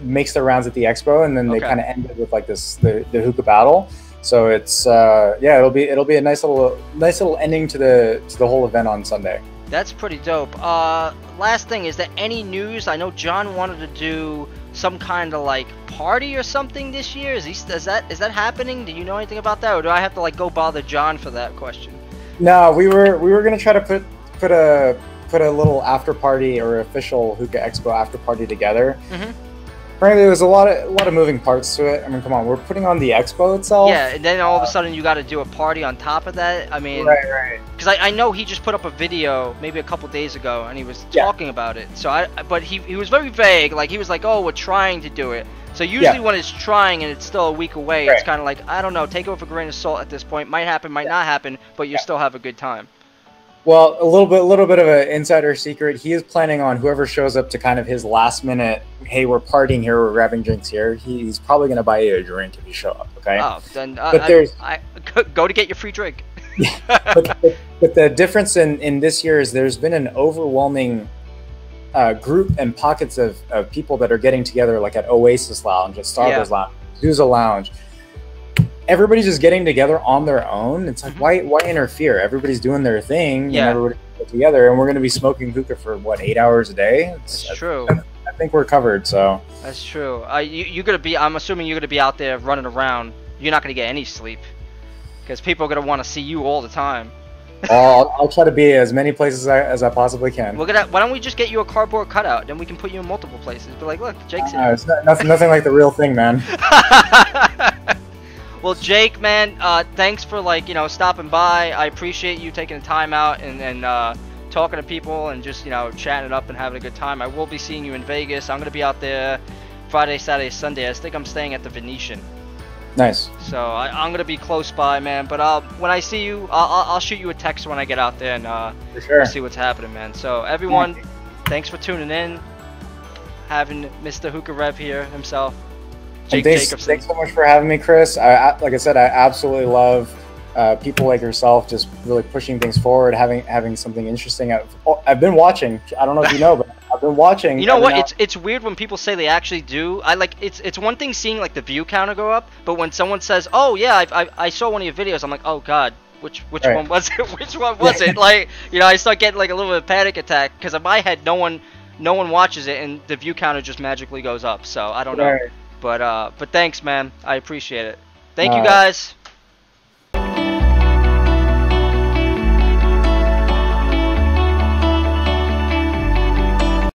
[SPEAKER 4] makes their rounds at the expo, and then they kind of end it with like the hookah battle. So it's yeah, it'll be a nice little ending to the whole event on Sunday. That's
[SPEAKER 1] pretty dope. Last thing, is there any news? I know John wanted to do some kind of like party or something this year. Is that happening? Do you know anything about that, or do I have to like go bother John for that question? No,
[SPEAKER 4] we were gonna try to put a little after party or official Hookah Expo after party together. Frankly, there's a lot of moving parts to it. I mean, come on, we're putting on the expo itself.
[SPEAKER 1] Yeah, and then all of a sudden you got to do a party on top of that. I mean,
[SPEAKER 4] right.
[SPEAKER 1] Because I know he just put up a video maybe a couple days ago, and he was talking about it. So but he was very vague. Like he was like, "Oh, we're trying to do it." So usually when it's trying and it's still a week away, it's kind of like, I don't know, take it with a grain of salt at this point. Might happen, might not happen, but you still have a good time.
[SPEAKER 4] Well, a little bit of an insider secret. He is planning on whoever shows up to kind of his last minute, hey, we're partying here, we're grabbing drinks here. He's probably going to buy you a drink if you show up, okay?
[SPEAKER 1] Oh, then
[SPEAKER 4] I
[SPEAKER 1] go to get your free drink.
[SPEAKER 4] but the difference in this year is there's been an overwhelming group and pockets of people that are getting together, like at Oasis Lounge, at Starbucks Lounge, Zuza Lounge. Everybody's just getting together on their own. It's like, why interfere? Everybody's doing their thing, and everybody get together, and we're going to be smoking hookah for what, 8 hours a day?
[SPEAKER 1] That's true.
[SPEAKER 4] I think we're covered. So
[SPEAKER 1] that's true. You're gonna be. I'm assuming you're gonna be out there running around. You're not gonna get any sleep because people are gonna want to see you all the time.
[SPEAKER 4] I'll try to be as many places as I possibly can.
[SPEAKER 1] Why don't we just get you a cardboard cutout? Then we can put you in multiple places. Be like, look, Jake's in.
[SPEAKER 4] It's nothing like the real thing, man.
[SPEAKER 1] Well, Jake, man, thanks for stopping by. I appreciate you taking the time out and talking to people and just, you know, chatting it up and having a good time. I will be seeing you in Vegas. I'm going to be out there Friday, Saturday, Sunday. I think I'm staying at the Venetian.
[SPEAKER 4] Nice.
[SPEAKER 1] So I'm going to be close by, man. But when I see you, I'll shoot you a text when I get out there and
[SPEAKER 4] For sure.
[SPEAKER 1] see what's happening, man. So everyone, thanks for tuning in. Having Mr. HookahRev here himself. Jake Jacobson.
[SPEAKER 4] Thanks so much for having me, Chris. Like I said, I absolutely love people like yourself just really pushing things forward, having something interesting. I've been watching. I don't know if you know, but I've been watching.
[SPEAKER 1] You know what? It's weird when people say they actually do. It's one thing seeing like the view counter go up, but when someone says, "Oh yeah, I saw one of your videos," I'm like, "Oh God, which one was it? Which one was it?" Like, you know, I start getting like a little bit of panic attack because in my head, no one watches it, and the view counter just magically goes up. So I don't know. But thanks, man. I appreciate it. Thank you guys.